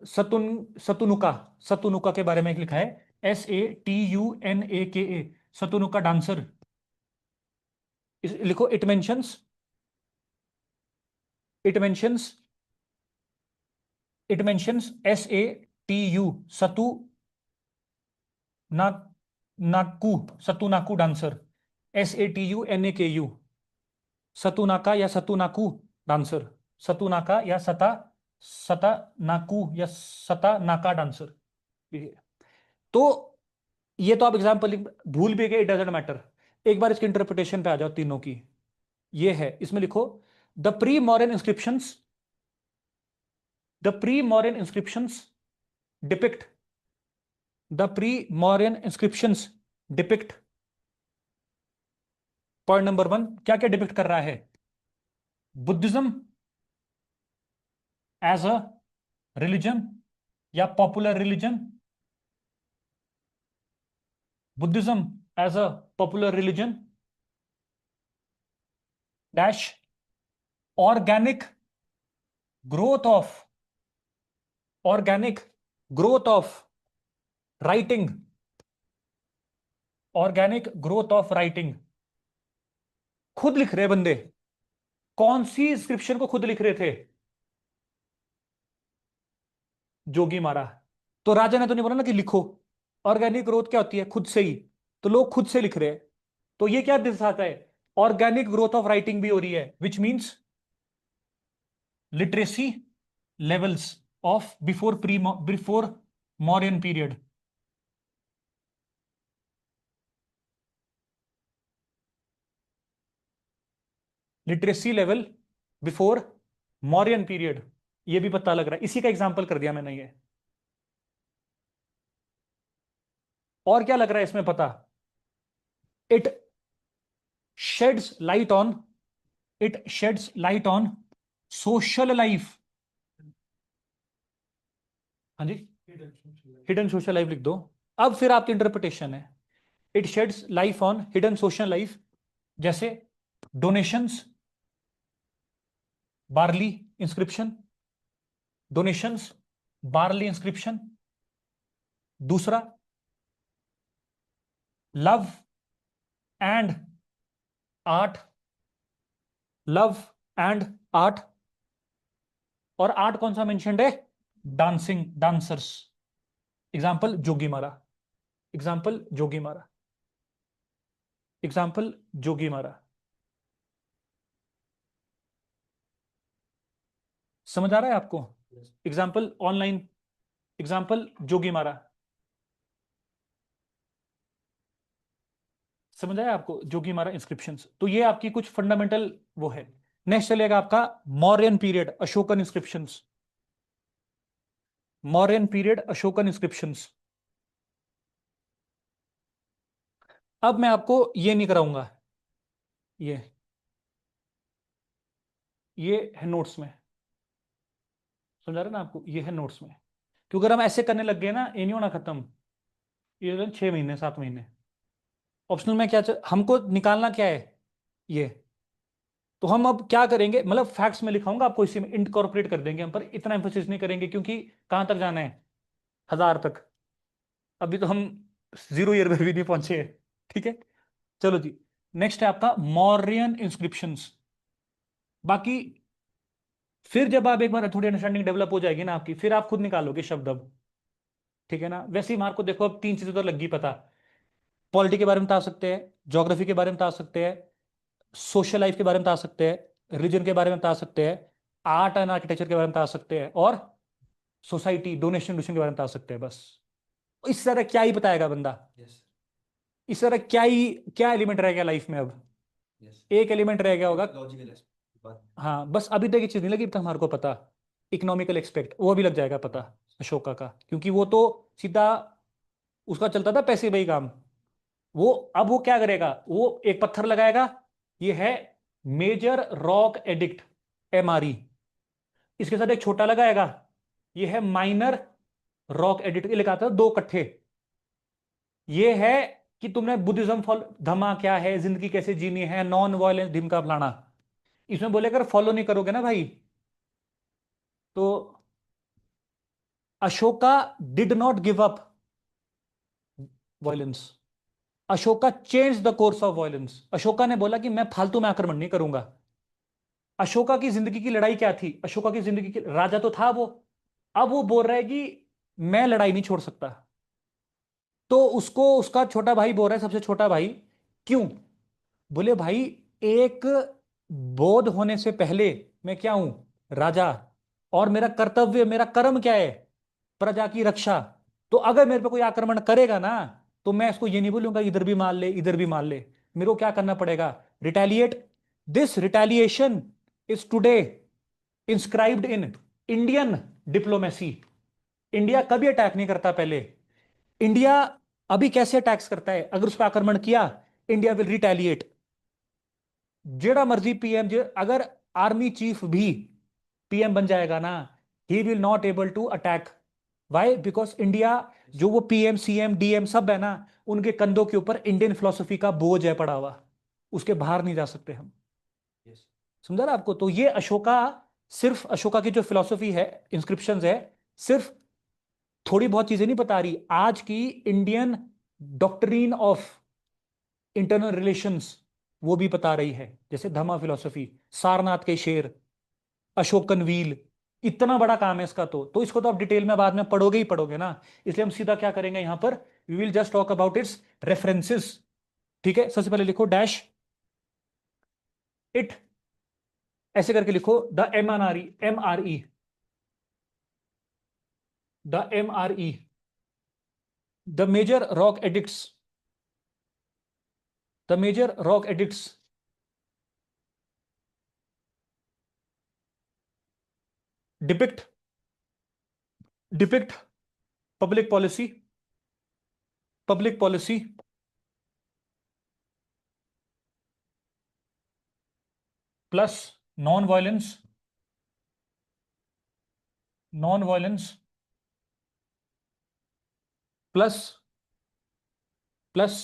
सतुनुका, सतुनुका के बारे में लिखा है, SATUNAKA, सतुनुका डांसर। लिखो, इट मेंशंस SATU, सतु ना नाकू, सतु नाकू डांसर, SATUNAKU, सतुनाका या सतुनाकू डांसर, सतुनाका या सता नाकू या सता नाका डांसर। तो ये तो आप एग्जाम्पल भूल भी गए, इट डजेंट मैटर। एक बार इसकी इंटरप्रिटेशन पे आ जाओ तीनों की। ये है, इसमें लिखो, the pre modern inscriptions, the pre modern inscriptions depict, the pre modern inscriptions depict, point number 1, क्या क्या डिपिक्ट कर रहा है? बुद्धिज्म एज अ रिलीजन या popular religion, Buddhism as a popular religion, dash, organic growth of, organic growth of writing, organic growth of writing. खुद लिख रहे बंदे, कौन सी इंस्क्रिप्शन को खुद लिख रहे थे? जोगी मारा। तो राजा ने तो नहीं बोला ना कि लिखो। ऑर्गेनिक ग्रोथ क्या होती है? खुद से ही। तो लोग खुद से लिख रहे हैं। तो ये क्या दर्शाता है? ऑर्गेनिक ग्रोथ ऑफ राइटिंग भी हो रही है, which means literacy levels of before Mauryan period. Literacy level before Mauryan period, ये भी पता लग रहा है, इसी का एग्जाम्पल कर दिया मैंने ये। और क्या लग रहा है इसमें पता? It shades light on, it shades light on social life. हाँ जी, हिडन सोशल लाइफ लिख दो। अब फिर आपकी इंटरप्रिटेशन है, it sheds life on hidden social life, जैसे donations, Barli inscription, donations, Barli inscription. दूसरा, love and art, love and art. और आर्ट कौन सा मेंशन्ड है? Dancing, dancers. एग्जाम्पल जोगी मारा, एग्जाम्पल जोगी मारा, एग्जाम्पल जोगी मारा। समझ आ रहा है आपको? एग्जाम्पल ऑनलाइन, एग्जाम्पल जोगी मारा। समझ आया आपको? जोगी मारा इंस्क्रिप्शंस। तो ये आपकी कुछ फंडामेंटल वो है। नेक्स्ट चलेगा आपका Mauryan period, Ashokan inscriptions, Mauryan period Ashokan inscriptions. अब मैं आपको ये नहीं कराऊंगा, ये है नोट्स में। समझा रहे ना आपको, ये है नोट्स में। क्योंकि अगर हम ऐसे करने लग गए ना, ये नहीं होना खत्म, ये 6 महीने 7 महीने। ऑप्शनल में क्या हमको निकालना क्या है ये। तो हम अब क्या करेंगे, मतलब फैक्ट्स में लिखाऊंगा आपको, इसी में इनकॉर्पोरेट कर देंगे हम, पर इतना एम्फोसिस नहीं करेंगे क्योंकि कहां तक जाना है, 1000 तक। अभी तो हम 0 ईयर में भी नहीं पहुंचे हैं। ठीक है, चलो जी। नेक्स्ट है आपका मौर्यन इंस्क्रिप्शंस। बाकी फिर जब आप एक बार थोड़ी अंडरस्टैंडिंग डेवलप हो जाएगी ना आपकी, फिर आप खुद निकालोगे शब्द अब। ठीक है ना, वैसे ही मार्क को देखो, अब 3 चीजें तो लगी पता। पॉलिटी के बारे में बता सकते हैं, ज्योग्राफी के बारे में बता सकते हैं, सोशल लाइफ के बारे में बता सकते हैं, रिलीजन के बारे में बता सकते हैं, आर्ट एंड आर्किटेक्चर के बारे में बता सकते हैं, और सोसाइटी डोनेशन डोनेशन के बारे में बता सकते हैं, बस। इस तरह क्या ही बताएगा बंदा। यस इस तरह क्या एलिमेंट रह गया लाइफ में अब। यस। एक एलिमेंट रह गया होगा। लॉजिकल बात। हाँ बस, अभी तक ये चीज नहीं लगी, अब तक हमारे को पता। इकोनॉमिकल एक्सपेक्ट वो भी लग जाएगा पता, अशोका का, क्योंकि वो तो सीधा उसका चलता था पैसे भाई काम। वो अब वो क्या करेगा, वो एक पत्थर लगाएगा, ये है मेजर रॉक एडिक्ट, MRE। इसके साथ एक छोटा लगाएगा, ये है माइनर रॉक एडिक्ट, ये लिखा था 2 इकट्ठे। ये है कि तुमने बुद्धिज्म फॉलो, धमा क्या है, जिंदगी कैसे जीनी है, नॉन वायलेंस, ढिमका फलाना। इसमें बोले अगर फॉलो नहीं करोगे ना भाई, तो Ashoka did not give up violence, Ashoka change the course of violence. Ashoka ने बोला कि मैं फालतू में आक्रमण नहीं करूंगा। अशोका की जिंदगी की लड़ाई क्या थी, अशोका की जिंदगी की राजा तो था वो, अब वो बोल रहा है कि मैं लड़ाई नहीं छोड़ सकता। तो उसको उसका छोटा भाई बोल रहा है, सबसे छोटा भाई, क्यों? बोले भाई, एक बोध होने से पहले मैं क्या हूं, राजा। और मेरा कर्तव्य, मेरा कर्म क्या है, प्रजा की रक्षा। तो अगर मेरे पे कोई आक्रमण करेगा ना, तो मैं इसको ये नहीं बोलूंगा इधर भी मार ले इधर भी मार ले। मेरे को क्या करना पड़ेगा, retaliate. This retaliation is today inscribed in Indian diplomacy. India कभी अटैक नहीं करता पहले। इंडिया अभी कैसे अटैक्स करता है, अगर उस पर आक्रमण किया, इंडिया विल रिटेलिएट। जेड़ा मर्जी पीएम, अगर आर्मी चीफ भी पीएम बन जाएगा ना, he will not able to attack. Why? Because India, जो वो पीएम सीएम डीएम सब है ना, उनके कंधों के ऊपर इंडियन फिलोसफी का बोझ है पड़ा हुआ, उसके बाहर नहीं जा सकते हम। यस समझा ना आपको? तो ये अशोका, सिर्फ अशोका की जो फिलोसफी है, इंस्क्रिप्शंस है, सिर्फ थोड़ी बहुत चीजें नहीं बता रही, आज की Indian doctrine of internal relations वो भी बता रही है। जैसे धमा फिलोसफी, सारनाथ के शेर, अशोकन व्हील, इतना बड़ा काम है इसका। तो इसको तो आप डिटेल में बाद में पढ़ोगे ही पढ़ोगे ना, इसलिए हम सीधा क्या करेंगे यहां पर, we will just talk about its references. ठीक है, सबसे पहले लिखो डैश इट, ऐसे करके लिखो, the MRE, the MRE, the major rock edicts, the major rock edicts depict depict public policy, public policy plus non violence, non violence plus plus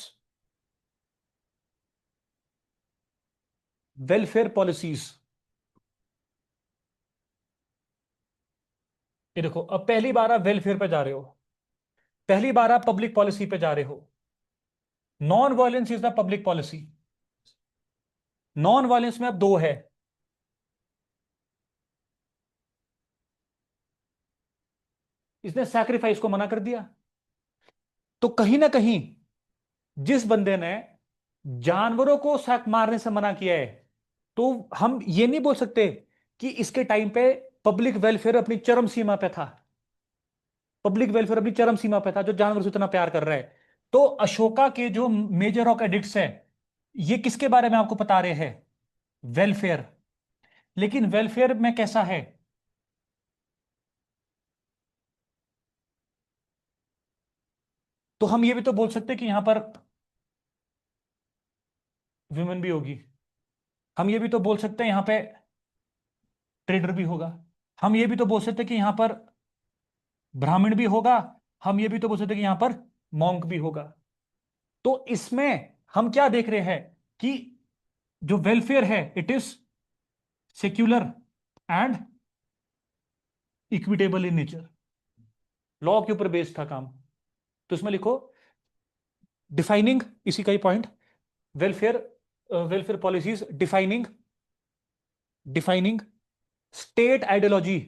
welfare policies. ये देखो, अब पहली बार आप वेलफेयर पे जा रहे हो, पहली बार आप पब्लिक पॉलिसी पे जा रहे हो। Non violence is the public policy. Non violence में अब दो है, इसने सैक्रिफाइस को मना कर दिया। तो कहीं ना कहीं जिस बंदे ने जानवरों को मारने से मना किया है, तो हम ये नहीं बोल सकते कि इसके टाइम पे पब्लिक वेलफेयर अपनी चरम सीमा पे था। पब्लिक वेलफेयर अपनी चरम सीमा पे था, जो जानवर से इतना प्यार कर रहा है। तो अशोका के जो मेजर ऑफ एडिक्ट्स है, ये किसके बारे में आपको बता रहे हैं, वेलफेयर। लेकिन वेलफेयर में कैसा है, तो हम ये भी तो बोल सकते हैं कि यहां पर वुमेन भी होगी। हम ये भी तो बोल सकते हैं यहां पे ट्रेडर भी होगा। हम ये भी तो बोल सकते कि यहां पर ब्राह्मण भी होगा, हम ये भी तो बोल सकते कि यहां पर मॉन्क भी होगा। तो इसमें हम क्या देख रहे हैं कि जो वेलफेयर है it is secular and equitable in nature, law के ऊपर बेस्ड था काम। तो इसमें लिखो डिफाइनिंग, इसी का ही point, welfare, welfare policies defining, defining state ideology,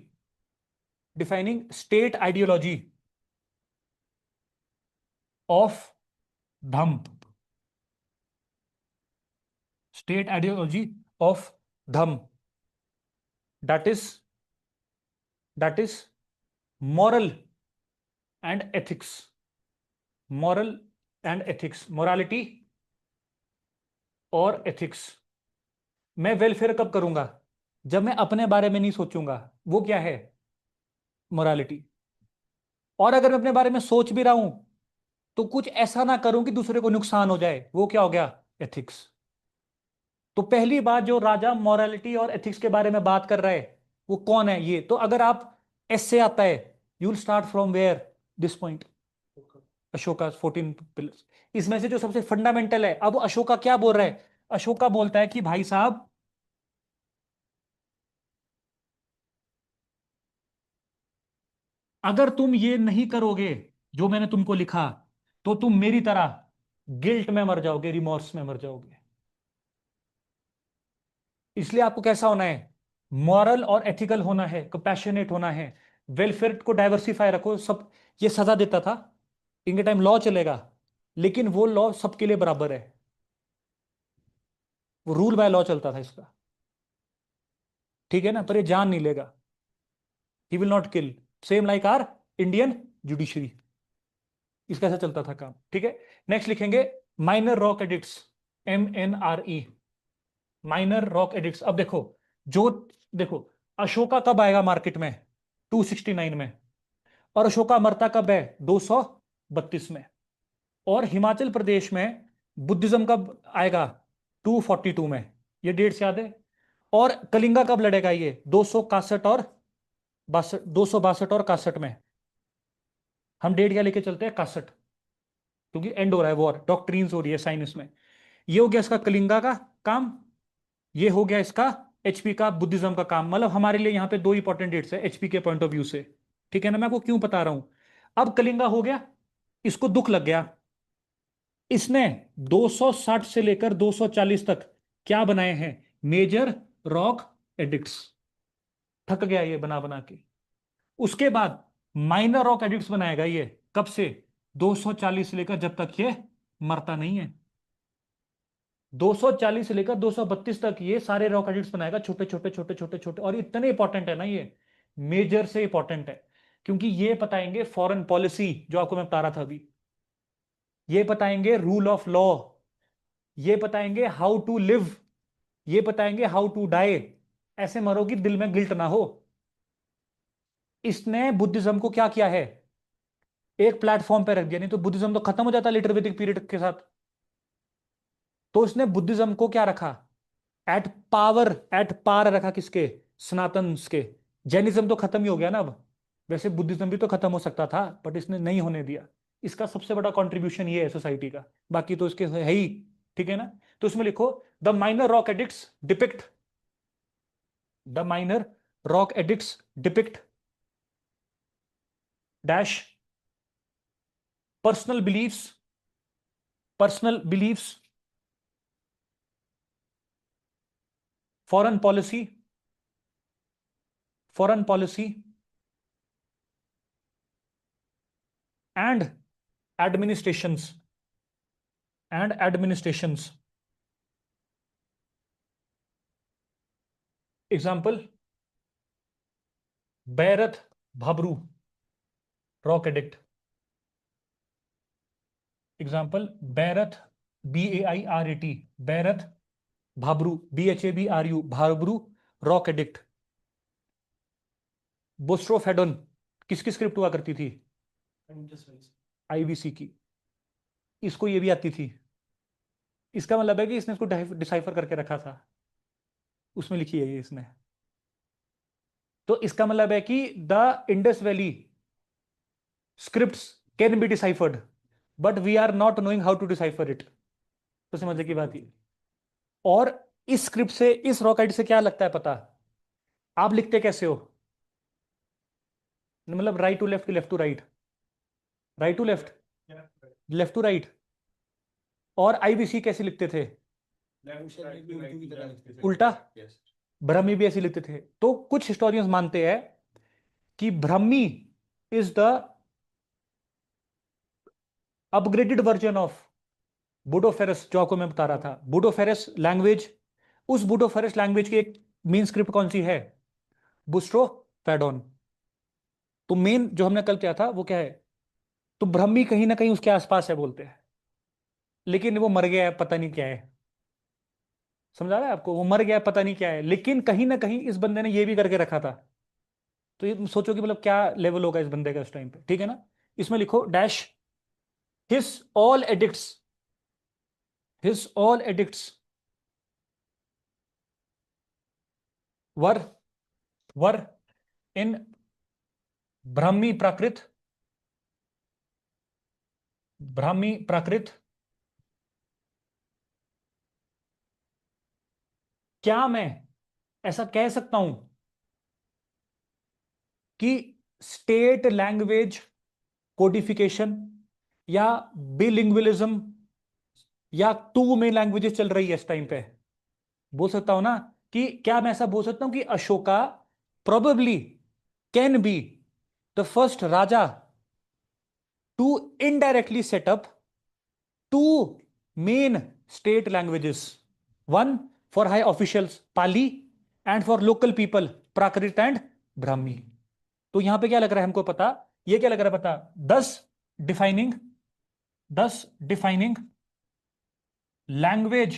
defining state ideology of Dhamma, state ideology of Dhamma, that is, that is moral and ethics, moral and ethics, morality और एथिक्स। मैं वेलफेयर कब करूंगा? जब मैं अपने बारे में नहीं सोचूंगा, वो क्या है? मोरालिटी। और अगर मैं अपने बारे में सोच भी रहा हूं तो कुछ ऐसा ना करूं कि दूसरे को नुकसान हो जाए, वो क्या हो गया? एथिक्स। तो पहली बात जो राजा मोरालिटी और एथिक्स के बारे में बात कर रहा है वो कौन है? ये तो अगर आप एस से आता है, you will start from where? This point, Ashoka 14 pillars. इसमें से जो सबसे फंडामेंटल है, अब अशोका क्या बोल रहा है? अशोका बोलता है कि भाई साहब, अगर तुम ये नहीं करोगे जो मैंने तुमको लिखा, तो तुम मेरी तरह गिल्ट में मर जाओगे, रिमॉर्स में मर जाओगे। इसलिए आपको कैसा होना है? मॉरल और एथिकल होना है, कंपैशनेट होना है, वेलफेयर को डाइवर्सिफाई रखो। सब ये सजा देता था, इनके टाइम लॉ चलेगा, लेकिन वो लॉ सबके लिए बराबर है, वो रूल बाय लॉ चलता था इसका, ठीक है ना? पर ये जान नहीं लेगा, he will not kill, same like our Indian judiciary. इसका ऐसा चलता था काम, ठीक है। नेक्स्ट लिखेंगे minor rock edicts, MNRE, minor rock edicts. अब देखो, जो, देखो, अशोका कब आएगा मार्केट में? 269 में। और अशोका मरता कब है? 232 में। और हिमाचल प्रदेश में बुद्धिज्म कब आएगा? 242 में। ये डेट्स याद है? और कलिंगा कब लड़ेगा? ये 261 और 62, 262 और 61 में। हम डेट क्या लेके चलते हैं? 61, क्योंकि एंड हो रहा है वॉर, डॉक्ट्रीन्स हो रही है साइन इसमें। ये हो गया इसका कलिंगा का काम, ये हो गया इसका एचपी का बुद्धिज्म का काम। मतलब हमारे लिए यहाँ पे दो इंपॉर्टेंट डेट्स है एचपी के पॉइंट ऑफ व्यू से, ठीक है ना? मैं आपको क्यों बता रहा हूं। अब कलिंगा हो गया, इसको दुख लग गया, इसने 260 से लेकर 240 तक क्या बनाए हैं? Major rock edicts. थक गया ये बना बना के। उसके बाद माइनर रॉक एडिक्ट्स बनाएगा ये, कब से? 240 से लेकर जब तक ये मरता नहीं है। 240 से लेकर 232 तक ये सारे रॉक एडिट्स बनाएगा, छोटे छोटे छोटे छोटे छोटे। और इतने इंपॉर्टेंट है ना ये, मेजर से इंपॉर्टेंट है, क्योंकि ये बताएंगे फॉरेन पॉलिसी जो आपको मैं बता रहा था अभी, ये बताएंगे रूल ऑफ लॉ, ये बताएंगे हाउ टू लिव, ये बताएंगे हाउ टू डाई। ऐसे मरो कि दिल में गिल्ट ना हो। इसने बुद्धिज्म को क्या किया है? एक प्लेटफॉर्म पे रख दिया, नहीं तो बुद्धिज्म तो खत्म हो जाता लिटर वैदिक पीरियड के साथ। तो इसने बुद्धिज्म को क्या रखा? एट पावर, एट पार रखा, किसके? सनातन के। जैनिज्म तो खत्म ही हो गया ना अब, वैसे बुद्धिज्म भी तो खत्म हो सकता था, बट इसने नहीं होने दिया। इसका सबसे बड़ा कंट्रीब्यूशन ये है सोसाइटी का, बाकी तो इसके है ही, ठीक है ना? तो इसमें लिखो the minor rock edicts depict, the minor rock edicts depict dash personal beliefs, personal beliefs, foreign policy, foreign policy and administrations, and administrations. Example, Bairat Bhabru, rock edict. Example, Bairat, BAIRAT, Bairat Bhabru, BHABRU, Bhabru, rock edict. Boustrophedon किसकी script हुआ करती थी? IBC की। इसको ये भी आती थी। इसका मतलब है कि इसने इसको डिसाइफर करके रखा था, उसमें लिखी है ये इसने। तो इसका मतलब है कि the Indus valley scripts can be deciphered, but we are not knowing how to decipher it. तो समझने की बात ये। और इस स्क्रिप्ट से, इस रॉकेट से क्या लगता है पता? आप लिखते कैसे हो? मतलब राइट टू लेफ्ट की left to right, right to left, left to right. और आईबीसी कैसे लिखते थे? उल्टा। ब्रह्मी भी ऐसे लिखते थे। तो कुछ हिस्टोरियंस मानते हैं कि Brahmi is the upgraded version of बूडोफेरस, जो आपको मैं बता रहा था। बूडोफेरस लैंग्वेज, उस बूडोफेरस लैंग्वेज की एक मेन स्क्रिप्ट कौन सी है? बुस्ट्रो पैडॉन। तो मेन जो हमने कल किया था वो क्या है? तो ब्रह्मी कहीं ना कहीं उसके आसपास है बोलते हैं, लेकिन वो मर गया है, पता नहीं क्या है। समझ आ रहा है आपको? वो मर गया है, पता नहीं क्या है, लेकिन कहीं ना कहीं इस बंदे ने ये भी करके रखा था। तो ये सोचो कि मतलब क्या लेवल होगा इस बंदे का इस टाइम पे, ठीक है ना? इसमें लिखो dash his all edicts, his all edicts were were in Brahmi Prakrit, Brahmi Prakrit. क्या मैं ऐसा कह सकता हूं कि स्टेट लैंग्वेज कोडिफिकेशन या बिलिंगुअलिज्म या टू में लैंग्वेजेस चल रही है इस टाइम पे? बोल सकता हूं ना? कि क्या मैं ऐसा बोल सकता हूं कि Ashoka probably can be the first raja to indirectly set up two main state languages, one for high officials Pali and for local people Prakrit and Brahmi. तो यहां पे क्या लग रहा है हमको पता? ये क्या लग रहा है पता? Thus defining, thus defining language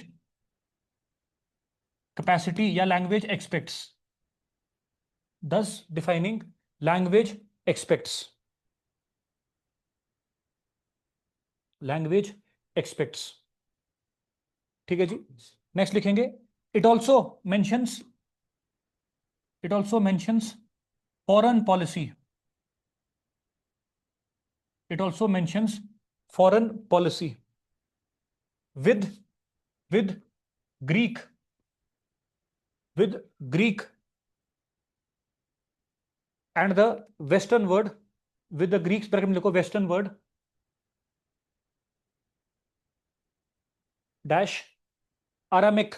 capacity या language aspects, thus defining language aspects, language aspects. ठीक है जी। नेक्स्ट लिखेंगे, it also mentions, it also mentions foreign policy, it also mentions foreign policy with with Greek, with Greek and the western world, with the Greeks bracket में लिखो western world dash Aramaic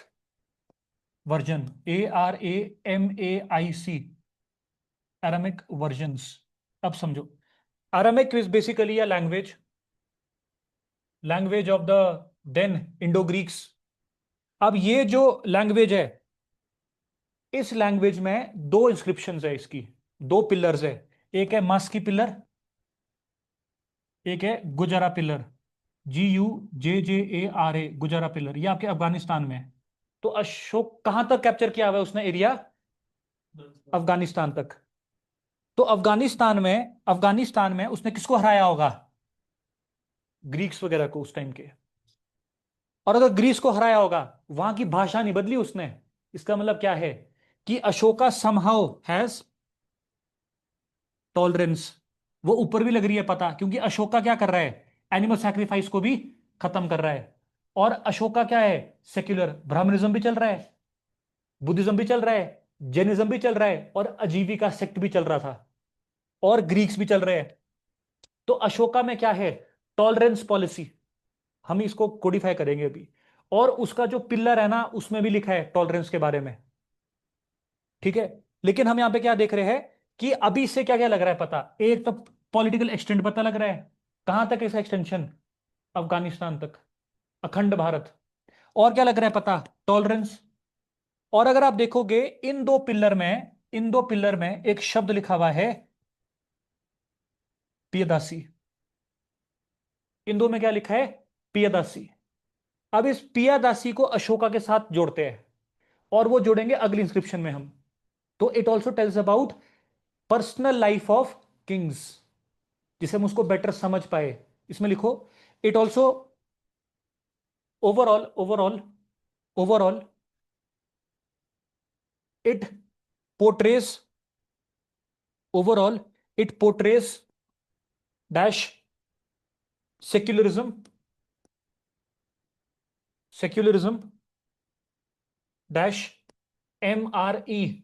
version, ARAMAIC, Aramaic versions. अब समझो, Aramaic is basically a language, language of the then Indo Greeks. अब ये जो language है, इस language में दो इंस्क्रिप्शंस है इसकी, दो पिलर्स है। एक है मास्की पिलर, एक है गुजरा पिलर, GUJJARA, गुजरा पिलर। ये आपके अफगानिस्तान में है। तो अशोक कहां तक कैप्चर किया हुआ है उसने एरिया? अफगानिस्तान तक। तो अफगानिस्तान में उसने किसको हराया होगा? ग्रीक्स वगैरह को उस टाइम के। और अगर ग्रीस को हराया होगा, वहां की भाषा नहीं बदली उसने। इसका मतलब क्या है? कि अशोका समहाउ हैज टॉलरेंस। वो ऊपर भी लग रही है पता, क्योंकि अशोका क्या कर रहा है? एनिमल सैक्रिफाइस को भी खत्म कर रहा है। और अशोका क्या है? सेक्युलर, ब्राह्मणिज्म भी चल रहा है, बुद्धिज्म भी चल रहा है, जैनिज्म भी चल रहा है, और अजीविका सेक्ट भी चल रहा था, और ग्रीक्स भी चल रहे हैं। तो अशोका में क्या है? Tolerance policy. हम इसको कोडिफाई करेंगे अभी। और उसका जो पिलर है ना, उसमें भी लिखा है टॉलरेंस के बारे में। ठीक है। लेकिन हम यहां पे क्या देख रहे हैं कि अभी से क्या क्या लग रहा है पता? एक तो पॉलिटिकल एक्सटेंड पता लग रहा है। कहां तक इसका एक्सटेंशन? अफगानिस्तान तक, अखंड भारत। और क्या लग रहा है पता? टॉलरेंस। और अगर आप देखोगे इन दो पिलर में, इन दो पिलर में एक शब्द लिखा हुआ है पियदासी। इन दो में क्या लिखा है? पियदासी। अब इस पियादासी को अशोका के साथ जोड़ते हैं, और वो जोड़ेंगे अगली इंस्क्रिप्शन में हम। तो it also tells about personal life of Kings, जिसे हम उसको बेटर समझ पाए। इसमें लिखो, it also overall, overall, overall it portrays Overall, it portrays dash secularism, secularism dash MRE,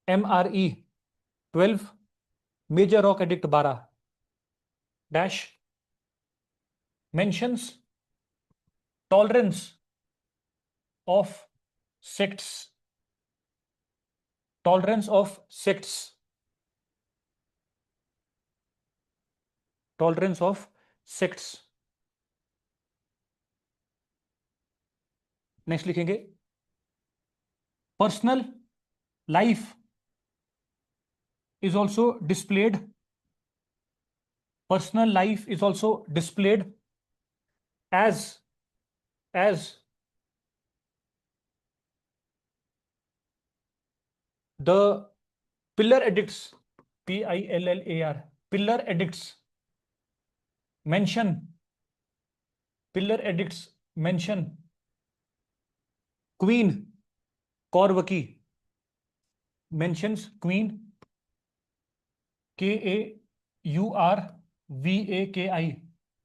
MRE 12, Major Rock Edict 12 dash mentions tolerance of sects, tolerance of sects, tolerance of sects. Next लिखेंगे personal life is also displayed, personal life is also displayed as the pillar edicts, pillar, pillar edicts mention, pillar edicts mention queen Kaurvaki, mentions queen Kaurvaki,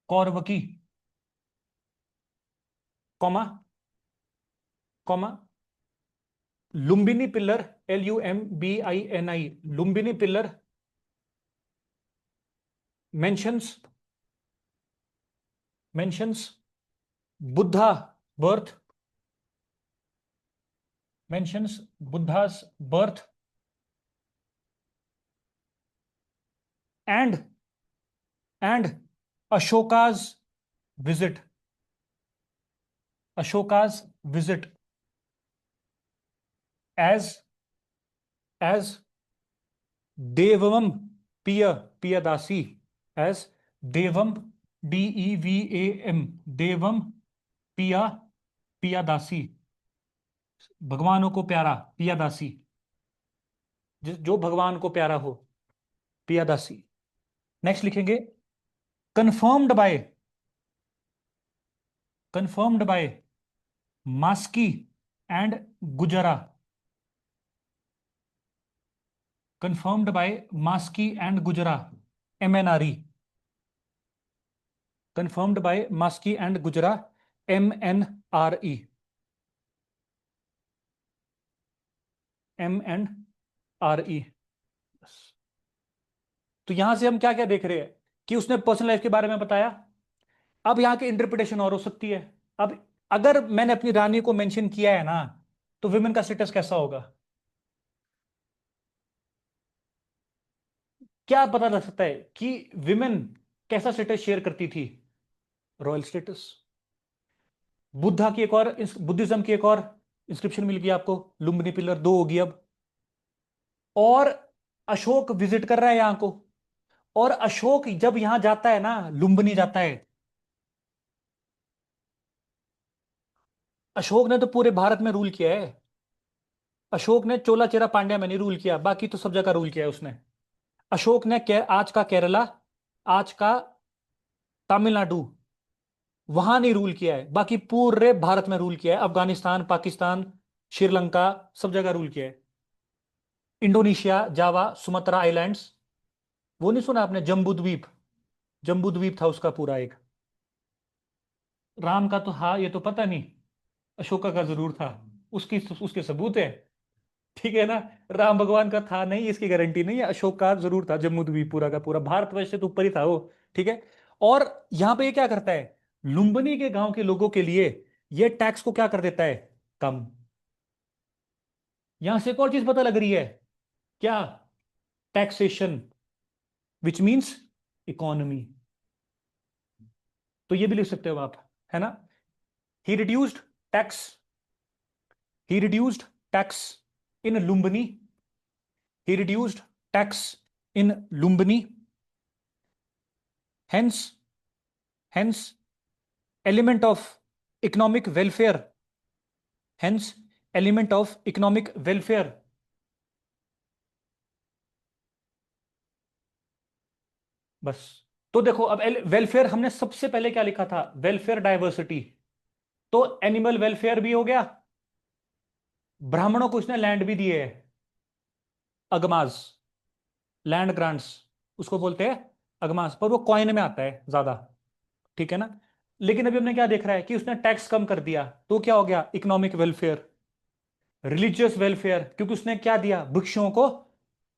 Kaurvaki, comma, comma, Lumbini pillar, Lumbini, Lumbini pillar mentions Buddha birth, mentions Buddha's birth and Ashoka's visit, Ashoka's visit as Devam Piyadasi, as Devam, Devam, Devam Piyadasi, भगवानों को प्यारा, पियादासी, जो भगवान को प्यारा हो, पियादासी. Next लिखेंगे confirmed by Maski and Gujara, confirmed by Maski and Gujara, MNRE, confirmed by Maski and Gujara, MNRE, MNRE. तो यहां से हम क्या क्या देख रहे हैं कि उसने पर्सनल लाइफ के बारे में बताया. अब यहां की इंटरप्रिटेशन और हो सकती है. अब अगर मैंने अपनी रानी को मेंशन किया है ना, तो विमेन का स्टेटस कैसा होगा, क्या पता लग सकता है कि विमेन कैसा स्टेटस शेयर करती थी, रॉयल स्टेटस. बुद्धा की एक और, बुद्धिज्म की एक और इंस्क्रिप्शन मिल गई आपको, लुम्बिनी पिलर 2 होगी अब. और अशोक विजिट कर रहा है यहां को, और अशोक जब यहां जाता है ना, लुम्बिनी जाता है, अशोक ने तो पूरे भारत में रूल किया है. अशोक ने चोला चेरा पांड्या में नहीं रूल किया, बाकी तो सब जगह रूल किया है उसने. अशोक ने आज का केरला, आज का तमिलनाडु, वहां नहीं रूल किया है, बाकी पूरे भारत में रूल किया है. अफगानिस्तान, पाकिस्तान, श्रीलंका, सब जगह रूल किया है. इंडोनेशिया, जावा, सुमात्रा आइलैंड्स, वो नहीं सुना आपने, जम्बू द्वीप, जम्बू द्वीप था उसका पूरा एक. राम का तो हाँ ये तो पता नहीं, अशोका का जरूर था, उसकी उसके सबूत है. ठीक है ना. राम भगवान का था नहीं, इसकी गारंटी नहीं है. अशोक का जरूर था जम्मू द्वीप पूरा का पूरा, भारतवर्ष से तो ऊपर ही था वो. ठीक है. और यहां पे ये क्या करता है, लुम्बिनी के गांव के लोगों के लिए ये टैक्स को क्या कर देता है, कम. यहां से एक और चीज पता लग रही है, क्या, टैक्सेशन, विच मीन्स इकोनॉमी. तो ये भी लिख सकते हो आप, है ना. He reduced tax, he reduced tax in Lumbini, he reduced tax in Lumbini, hence element of economic welfare, hence element of economic welfare. बस. तो देखो अब वेलफेयर हमने सबसे पहले क्या लिखा था, वेलफेयर डाइवर्सिटी, तो एनिमल वेलफेयर भी हो गया, ब्राह्मणों को इसने लैंड भी दिए है, अगमास, लैंड ग्रांट्स, उसको बोलते हैं अगमास, पर वो कॉइन में आता है ज्यादा, ठीक है ना। लेकिन अभी हमने क्या देख रहा है कि उसने टैक्स कम कर दिया, तो क्या हो गया, इकोनॉमिक वेलफेयर, रिलीजियस वेलफेयर, क्योंकि उसने क्या दिया, भिक्षुओं को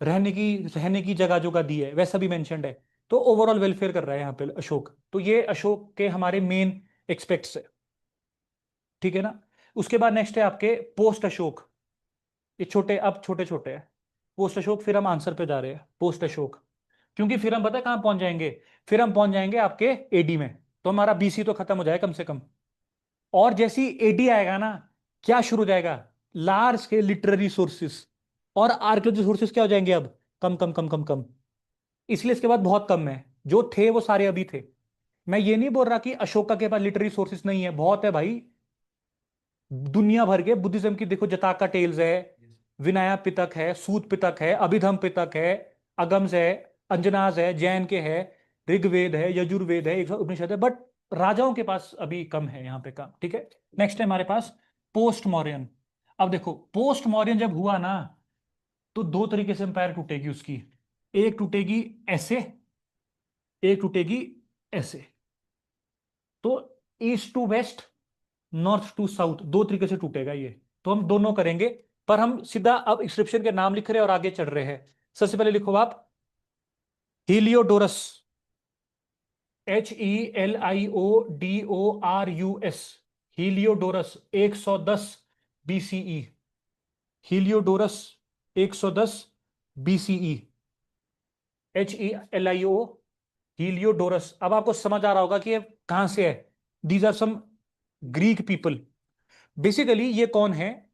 रहने की जगह जगह दी है, वैसा भी मेंशन्ड है। तो ओवरऑल वेलफेयर कर रहा है यहाँ पे अशोक। तो ये अशोक के हमारे मेन एक्सपेक्ट्स है, ठीक है ना। उसके बाद नेक्स्ट है आपके पोस्ट अशोक। ये छोटे, अब छोटे छोटे हैं पोस्ट अशोक, फिर हम आंसर पे जा रहे हैं पोस्ट अशोक, क्योंकि फिर हम पता है कहाँ पहुंच जाएंगे, फिर हम पहुंच जाएंगे आपके एडी में। तो हमारा बीसी तो खत्म हो जाए कम से कम। और जैसी एडी आएगा ना, क्या शुरू हो जाएगा, लार्ज स्केल लिटरेरी सोर्सेस और आर्कियोलॉजी सोर्सेस क्या हो जाएंगे अब, कम कम कम कम कम। इसलिए इसके बाद बहुत कम है, जो थे वो सारे अभी थे। मैं ये नहीं बोल रहा कि अशोका के पास लिटरेरी सोर्सेस नहीं है, बहुत है भाई। दुनिया भर के बुद्धिज्म की देखो, जताका टेल्स है, विनया पिटक है, सूत पिटक है, अभिधम पिटक है, अगम्स है, अंजनाज है, जैन के है, ऋग्वेद है, यजुर्वेद है, 100 उपनिषद है, बट राजाओं के पास अभी कम है यहाँ पे काम, ठीक है। नेक्स्ट है हमारे पास पोस्ट मॉर्यन। अब देखो पोस्ट मॉर्यन जब हुआ ना, तो दो तरीके से एम्पायर टूटेगी उसकी, एक टूटेगी ऐसे, एक टूटेगी ऐसे। तो east to west, north to south, दो तरीके से टूटेगा ये। तो हम दोनों करेंगे, पर हम सीधा अब इंस्क्रिप्शन के नाम लिख रहे हैं और आगे चढ़ रहे हैं। सबसे पहले लिखो आप हीलियोडोरस, HELIODORUS, हीलियोडोरस 110 BCE, हीलियोडोरस 110 BCE, HELIO, हीलियोडोरस। अब आपको समझ आ रहा होगा कि ये कहां से है। These are some Greek people. Basically ये कौन है,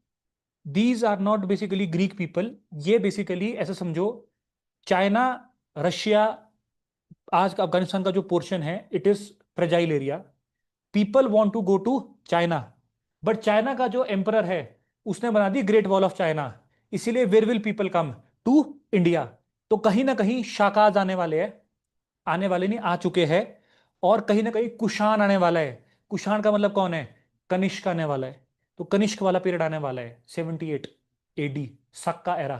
these are not basically Greek people, ये बेसिकली ऐसा समझो, चाइना, रशिया, आज का अफगानिस्तान का जो पोर्शन है, it is fragile area. People want to go to China, but China का जो एम्परर है, उसने बना दी ग्रेट वॉल ऑफ चाइना। इसीलिए where will people come to India. तो कहीं ना कहीं शाकाज आने वाले हैं, आने वाले नहीं, आ चुके हैं। और कहीं ना कहीं कुषाण आने वाला है। कुषाण का मतलब कौन है, कनिष्क आने वाला है। तो कनिष्क वाला पीरियड आने वाला है 78 AD, साका एरा।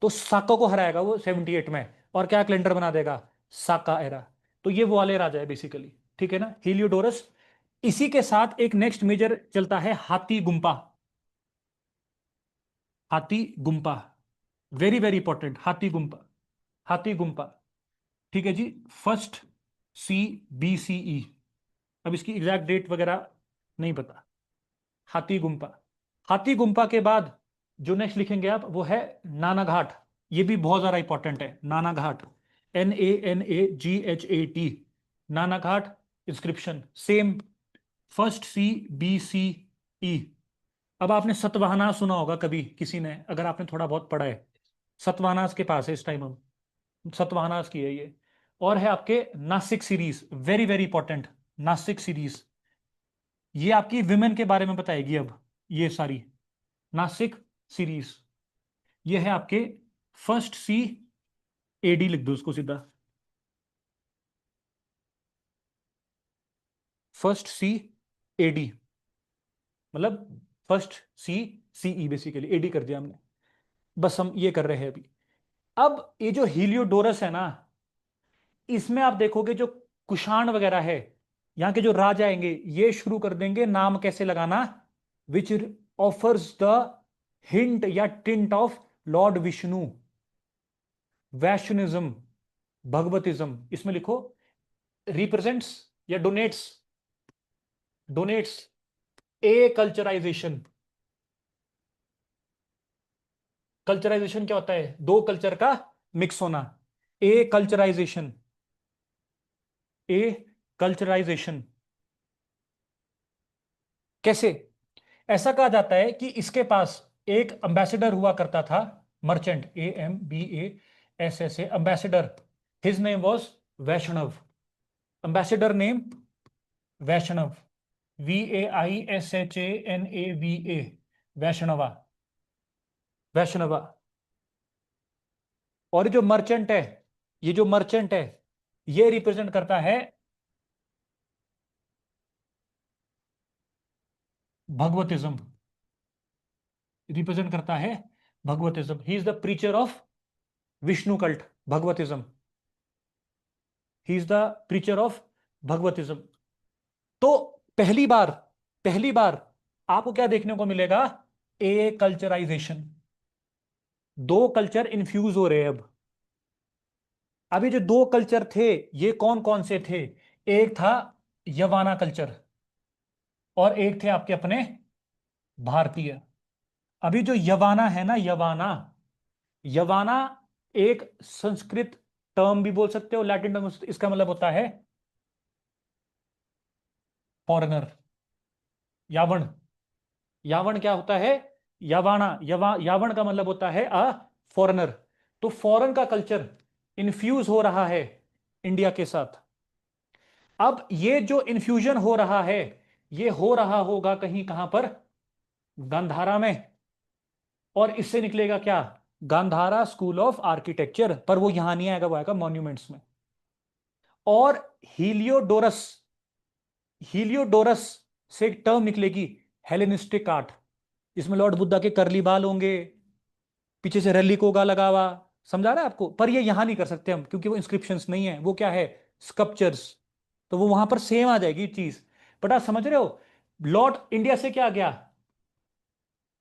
तो साका को हराएगा वो 78 में, और क्या कैलेंडर बना देगा, साका एरा। तो ये वो वाले राजा है बेसिकली, ठीक है ना, हीलियोडोरस। इसी के साथ एक नेक्स्ट मेजर चलता है हाथी गुम्पा, हाथी गुम्पा, वेरी वेरी इंपॉर्टेंट, हाथी गुम्पा, हाथी गुम्पा, ठीक है जी। फर्स्ट CBCE, अब इसकी एग्जैक्ट डेट वगैरह नहीं पता। हाथी गुम्पा, हाथी गुम्पा के बाद जो नेक्स्ट लिखेंगे आप वो है नाना घाट। ये भी बहुत ज्यादा इंपॉर्टेंट है, नाना घाट, NANAGHAT, नाना घाट इंस्क्रिप्शन सेम, फर्स्ट CBCE। अब आपने सतवाहना सुना होगा कभी किसी ने, अगर आपने थोड़ा बहुत पढ़ा है, सतवाहनास के पास है इस टाइम हम, सतवाहनास की है ये। और है आपके Nashik series, very very important, Nashik series, ये आपकी विमेन के बारे में बताएगी अब, ये सारी नासिक सीरीज। ये है आपके फर्स्ट CAD, लिख दो उसको सीधा, फर्स्ट CAD, मतलब फर्स्ट CCE, बेसिकली AD कर दिया हमने। बस हम ये कर रहे हैं अभी। अब ये जो हीलियोडोरस है ना, इसमें आप देखोगे जो कुषाण वगैरह है, यहाँ के जो राजा आएंगे, ये शुरू कर देंगे नाम कैसे लगाना, विच ऑफर्स द हिंट या tint of lord Vishnu, Vaishnavism, Bhagavatism. इसमें लिखो रिप्रेजेंट्स या डोनेट्स, डोनेट्स ए कल्चराइजेशन। कल्चराइजेशन क्या होता है, दो कल्चर का मिक्स होना, ए कल्चराइजेशन, ए कल्चराइजेशन। कैसे, ऐसा कहा जाता है कि इसके पास एक अंबेसडर हुआ करता था, merchant, AMBASSA, ambassador, his name was Vaishnav, ambassador name Vaishnav, VAISHANAVA, Vaishnava, Vaishnava. और ये जो मर्चेंट है, ये जो मर्चेंट है, ये रिप्रेजेंट करता है भगवतिज्म, रिप्रेजेंट करता है Bhagavatism. He is the preacher of Vishnu cult, Bhagavatism, he is the preacher of Bhagavatism. तो पहली बार, पहली बार आपको क्या देखने को मिलेगा? ए कल्चराइजेशन। दो कल्चर इन्फ्यूज हो रहे हैं अब। अभी जो दो कल्चर थे, ये कौन कौन से थे? एक था यवाना कल्चर, और एक थे आपके अपने भारतीय। अभी जो यवाना है ना, यवाना, यवाना एक संस्कृत टर्म भी बोल सकते हो, लैटिन टर्म, इसका मतलब होता है फॉरेनर। यावण, यावण क्या होता है? यावाना, यावण का मतलब होता है फॉरेनर। तो फॉरेन का कल्चर इन्फ्यूज हो रहा है इंडिया के साथ। अब ये जो इन्फ्यूजन हो रहा है, ये हो रहा होगा कहीं, कहां पर? गांधारा में। और इससे निकलेगा क्या? Gandhara school of architecture. पर वो यहां नहीं आएगा, वो आएगा मॉन्यूमेंट्स में। और हीलियोडोरस, हीलियोडोरस से एक टर्म निकलेगी, हेलेनिस्टिक आर्ट। इसमें लॉर्ड बुद्धा के करली बाल होंगे, पीछे से रैली कोगा लगा हुआ। समझा रहा है आपको? पर ये यहां नहीं कर सकते हम, क्योंकि वो इंस्क्रिप्शंस नहीं है, वो क्या है? स्कल्पचर्स। तो वो वहां पर सेम आ जाएगी चीज। बट आप समझ रहे हो, लॉर्ड इंडिया से क्या गया?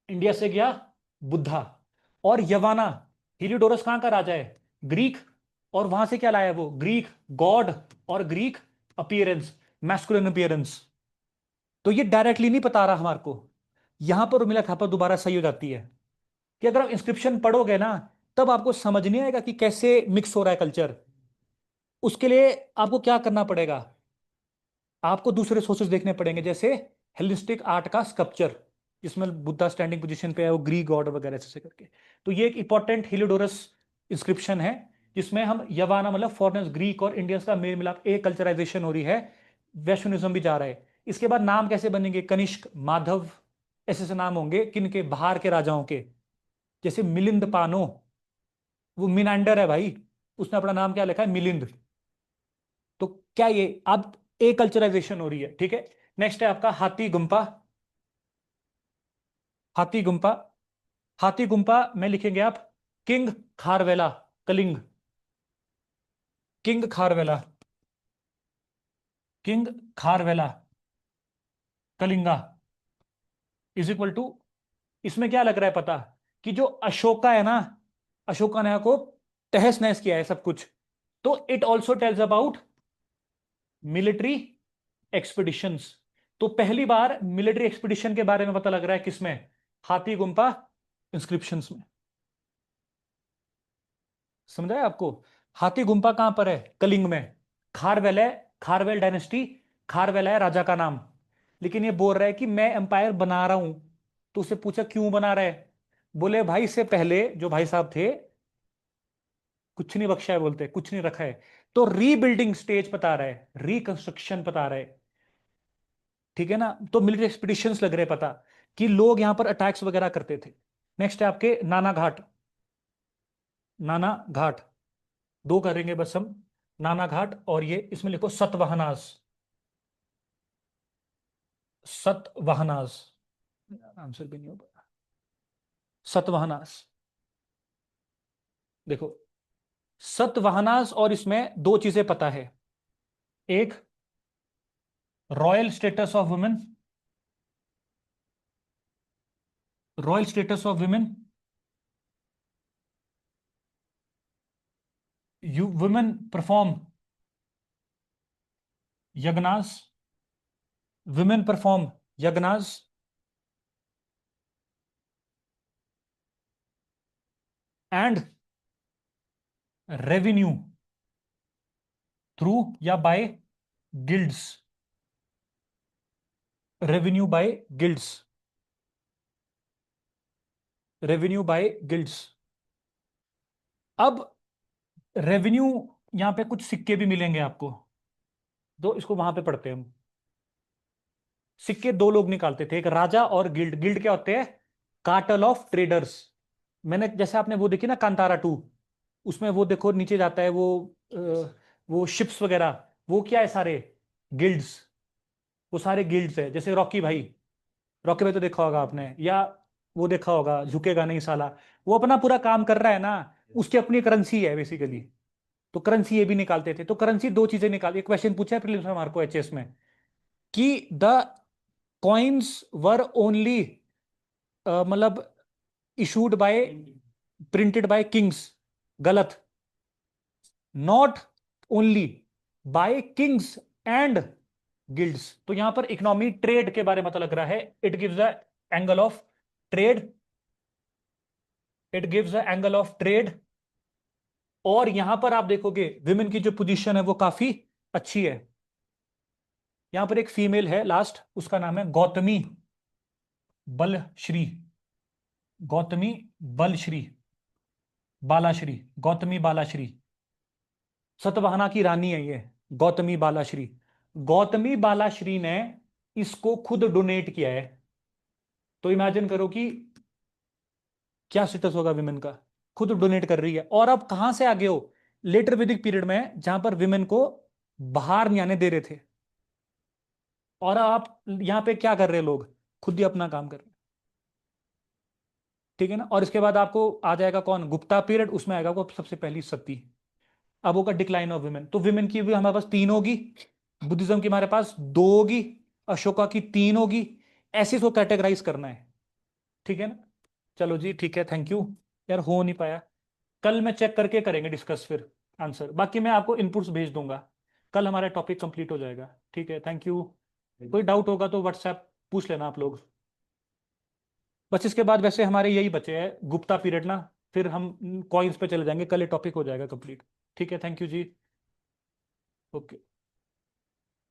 इंडिया से गया बुद्धा। और यवाना, हीलियोडोरस कहां का राजा है? ग्रीक। और वहां से क्या लाया वो? ग्रीक गॉड और ग्रीक अपीयरेंस, मैस्कुलिन अपीयरेंस। तो ये डायरेक्टली नहीं बता रहा हमारे को। यहां पर मिला था पर दोबारा सही हो जाती है कि अगर आप इंस्क्रिप्शन पढ़ोगे ना, तब आपको समझ नहीं आएगा कि कैसे मिक्स हो रहा है कल्चर। उसके लिए आपको क्या करना पड़ेगा? आपको दूसरे सोर्सेज देखने पड़ेंगे, जैसे हेलिस्टिक आर्ट का स्कल्पचर, जिसमें बुद्धा स्टैंडिंग पोजीशन पे है, वो ग्रीक गॉड वगैरह से करके। तो ये एक इंपॉर्टेंट हीलियोडोरस इंस्क्रिप्शन है, जिसमें हम यवाना मतलब फॉरेनर्स, ग्रीक और इंडियंस का मेल मिलाप, एक कल्चराइजेशन हो रही है। वैष्णविज्म भी जा रहा है। इसके बाद नाम कैसे बनेंगे? कनिष्क, माधव, ऐसे ऐसे नाम होंगे किनके? बाहर के राजाओं के। जैसे मिलिंद पानो, वो मिनांडर है भाई, उसने अपना नाम क्या लिखा है? मिलिंद। तो क्या ये अब ए कल्चराइजेशन हो रही है? ठीक है। नेक्स्ट है आपका हाथी गुम्पा। हाथी गुम्पा, हाथी गुम्पा में लिखेंगे आप king Kharavela, Kalinga, king Kharavela, king Kharavela, Kalinga is equal to, इसमें क्या लग रहा है पता? कि जो अशोका है ना, अशोका ने को तहस नहस किया है सब कुछ। तो it also tells about military expeditions. तो पहली बार मिलिट्री एक्सपीडिशन के बारे में पता लग रहा है किसमें? हाथी गुम्पा इंस्क्रिप्शंस में। समझा है आपको? हाथी गुम्पा कहां पर है? कलिंग में। खारवेल है, खारवेल डायनेस्टी, खारवेल है राजा का नाम। लेकिन ये बोल रहा है कि मैं एम्पायर बना रहा हूं। तो उससे पूछा क्यों बना रहा है? बोले भाई से पहले जो भाई साहब थे, कुछ नहीं बख्शा है, बोलते कुछ नहीं रखा है। तो रीबिल्डिंग स्टेज बता रहा है, रिकंस्ट्रक्शन बता रहा है। ठीक है ना? तो मिलिट्री एक्सपीडिशंस लग रहे हैं पता, कि लोग यहां पर अटैक्स वगैरह करते थे। नेक्स्ट है आपके नाना घाट, नाना घाट, दो करेंगे बस हम। नाना घाट, और ये इसमें लिखो सतवाहनास, सतवाहनास, आंसर भी नहीं होगा। सतवाहनास, देखो सतवाहनास, और इसमें दो चीजें पता है। एक, royal status of women, royal status of women, you women perform yajnas, women perform yajnas, and revenue through या by guilds, revenue by guilds, revenue by guilds. अब रेवेन्यू, यहां पे कुछ सिक्के भी मिलेंगे आपको, तो इसको वहां पे पढ़ते हैं हम। सिक्के दो लोग निकालते थे, एक राजा और गिल्ड। गिल्ड क्या होते हैं? Cartel of traders. मैंने जैसे आपने वो देखी ना कांतारा 2, उसमें वो देखो नीचे जाता है वो शिप्स वगैरह, वो क्या है? सारे गिल्ड्स। वो सारे गिल्ड्स है। जैसे रॉकी भाई, रॉकी भाई तो देखा होगा आपने, या वो देखा होगा, झुकेगा नहीं साला। वो अपना पूरा काम कर रहा है ना, उसकी अपनी करेंसी है बेसिकली। तो करेंसी ये भी निकालते थे। तो करेंसी दो चीजें निकाल, एक क्वेश्चन पूछा है प्रीलिम्स में मार्को एचएस में कि द कॉइन्स वर ओनली, मतलब issued by, printed by kings, गलत, not only by kings and guilds. तो यहां पर इकोनॉमी ट्रेड के बारे में पता लग रहा है, it gives the angle of trade, it gives the angle of trade. और यहां पर आप देखोगे विमेन की जो पोजीशन है वो काफी अच्छी है। यहां पर एक फीमेल है लास्ट, उसका नाम है गौतमी बलश्री, गौतमी बलश्री, बालाश्री, गौतमी बालाश्री, सतवाहना की रानी है ये, गौतमी बालाश्री। गौतमी बालाश्री ने इसको खुद डोनेट किया है। तो इमेजिन करो कि क्या स्टेटस होगा विमेन का, खुद डोनेट कर रही है। और अब कहां से आगे हो, लेटर वैदिक पीरियड में जहां पर विमेन को बाहर नहीं आने दे रहे थे, और आप यहां पे क्या कर रहे हैं लोग, खुद ही अपना काम कर रहे हैं। ठीक है ना। और इसके बाद आपको आ जाएगा कौन, गुप्ता पीरियड, उसमें आएगा वो सबसे पहली सती। अब होगा डिक्लाइन ऑफ विमेन। तो विमेन की भी हमारे पास तीन होगी, बुद्धिज्म की हमारे पास दो होगी, अशोका की तीन होगी। ऐसे इसको कैटेगराइज करना है। ठीक है ना। चलो जी, ठीक है, थैंक यू। यार हो नहीं पाया, कल मैं चेक करके करेंगे डिस्कस फिर आंसर, बाकी मैं आपको इनपुट्स भेज दूंगा। कल हमारा टॉपिक कंप्लीट हो जाएगा। ठीक है, थैंक यू। कोई डाउट होगा तो व्हाट्सएप पूछ लेना आप लोग। बस इसके बाद वैसे हमारे यही बचे हैं गुप्ता पीरियड ना, फिर हम कॉइन्स पे चले जाएंगे, कल ये टॉपिक हो जाएगा कंप्लीट। ठीक है, थैंक यू जी। ओके।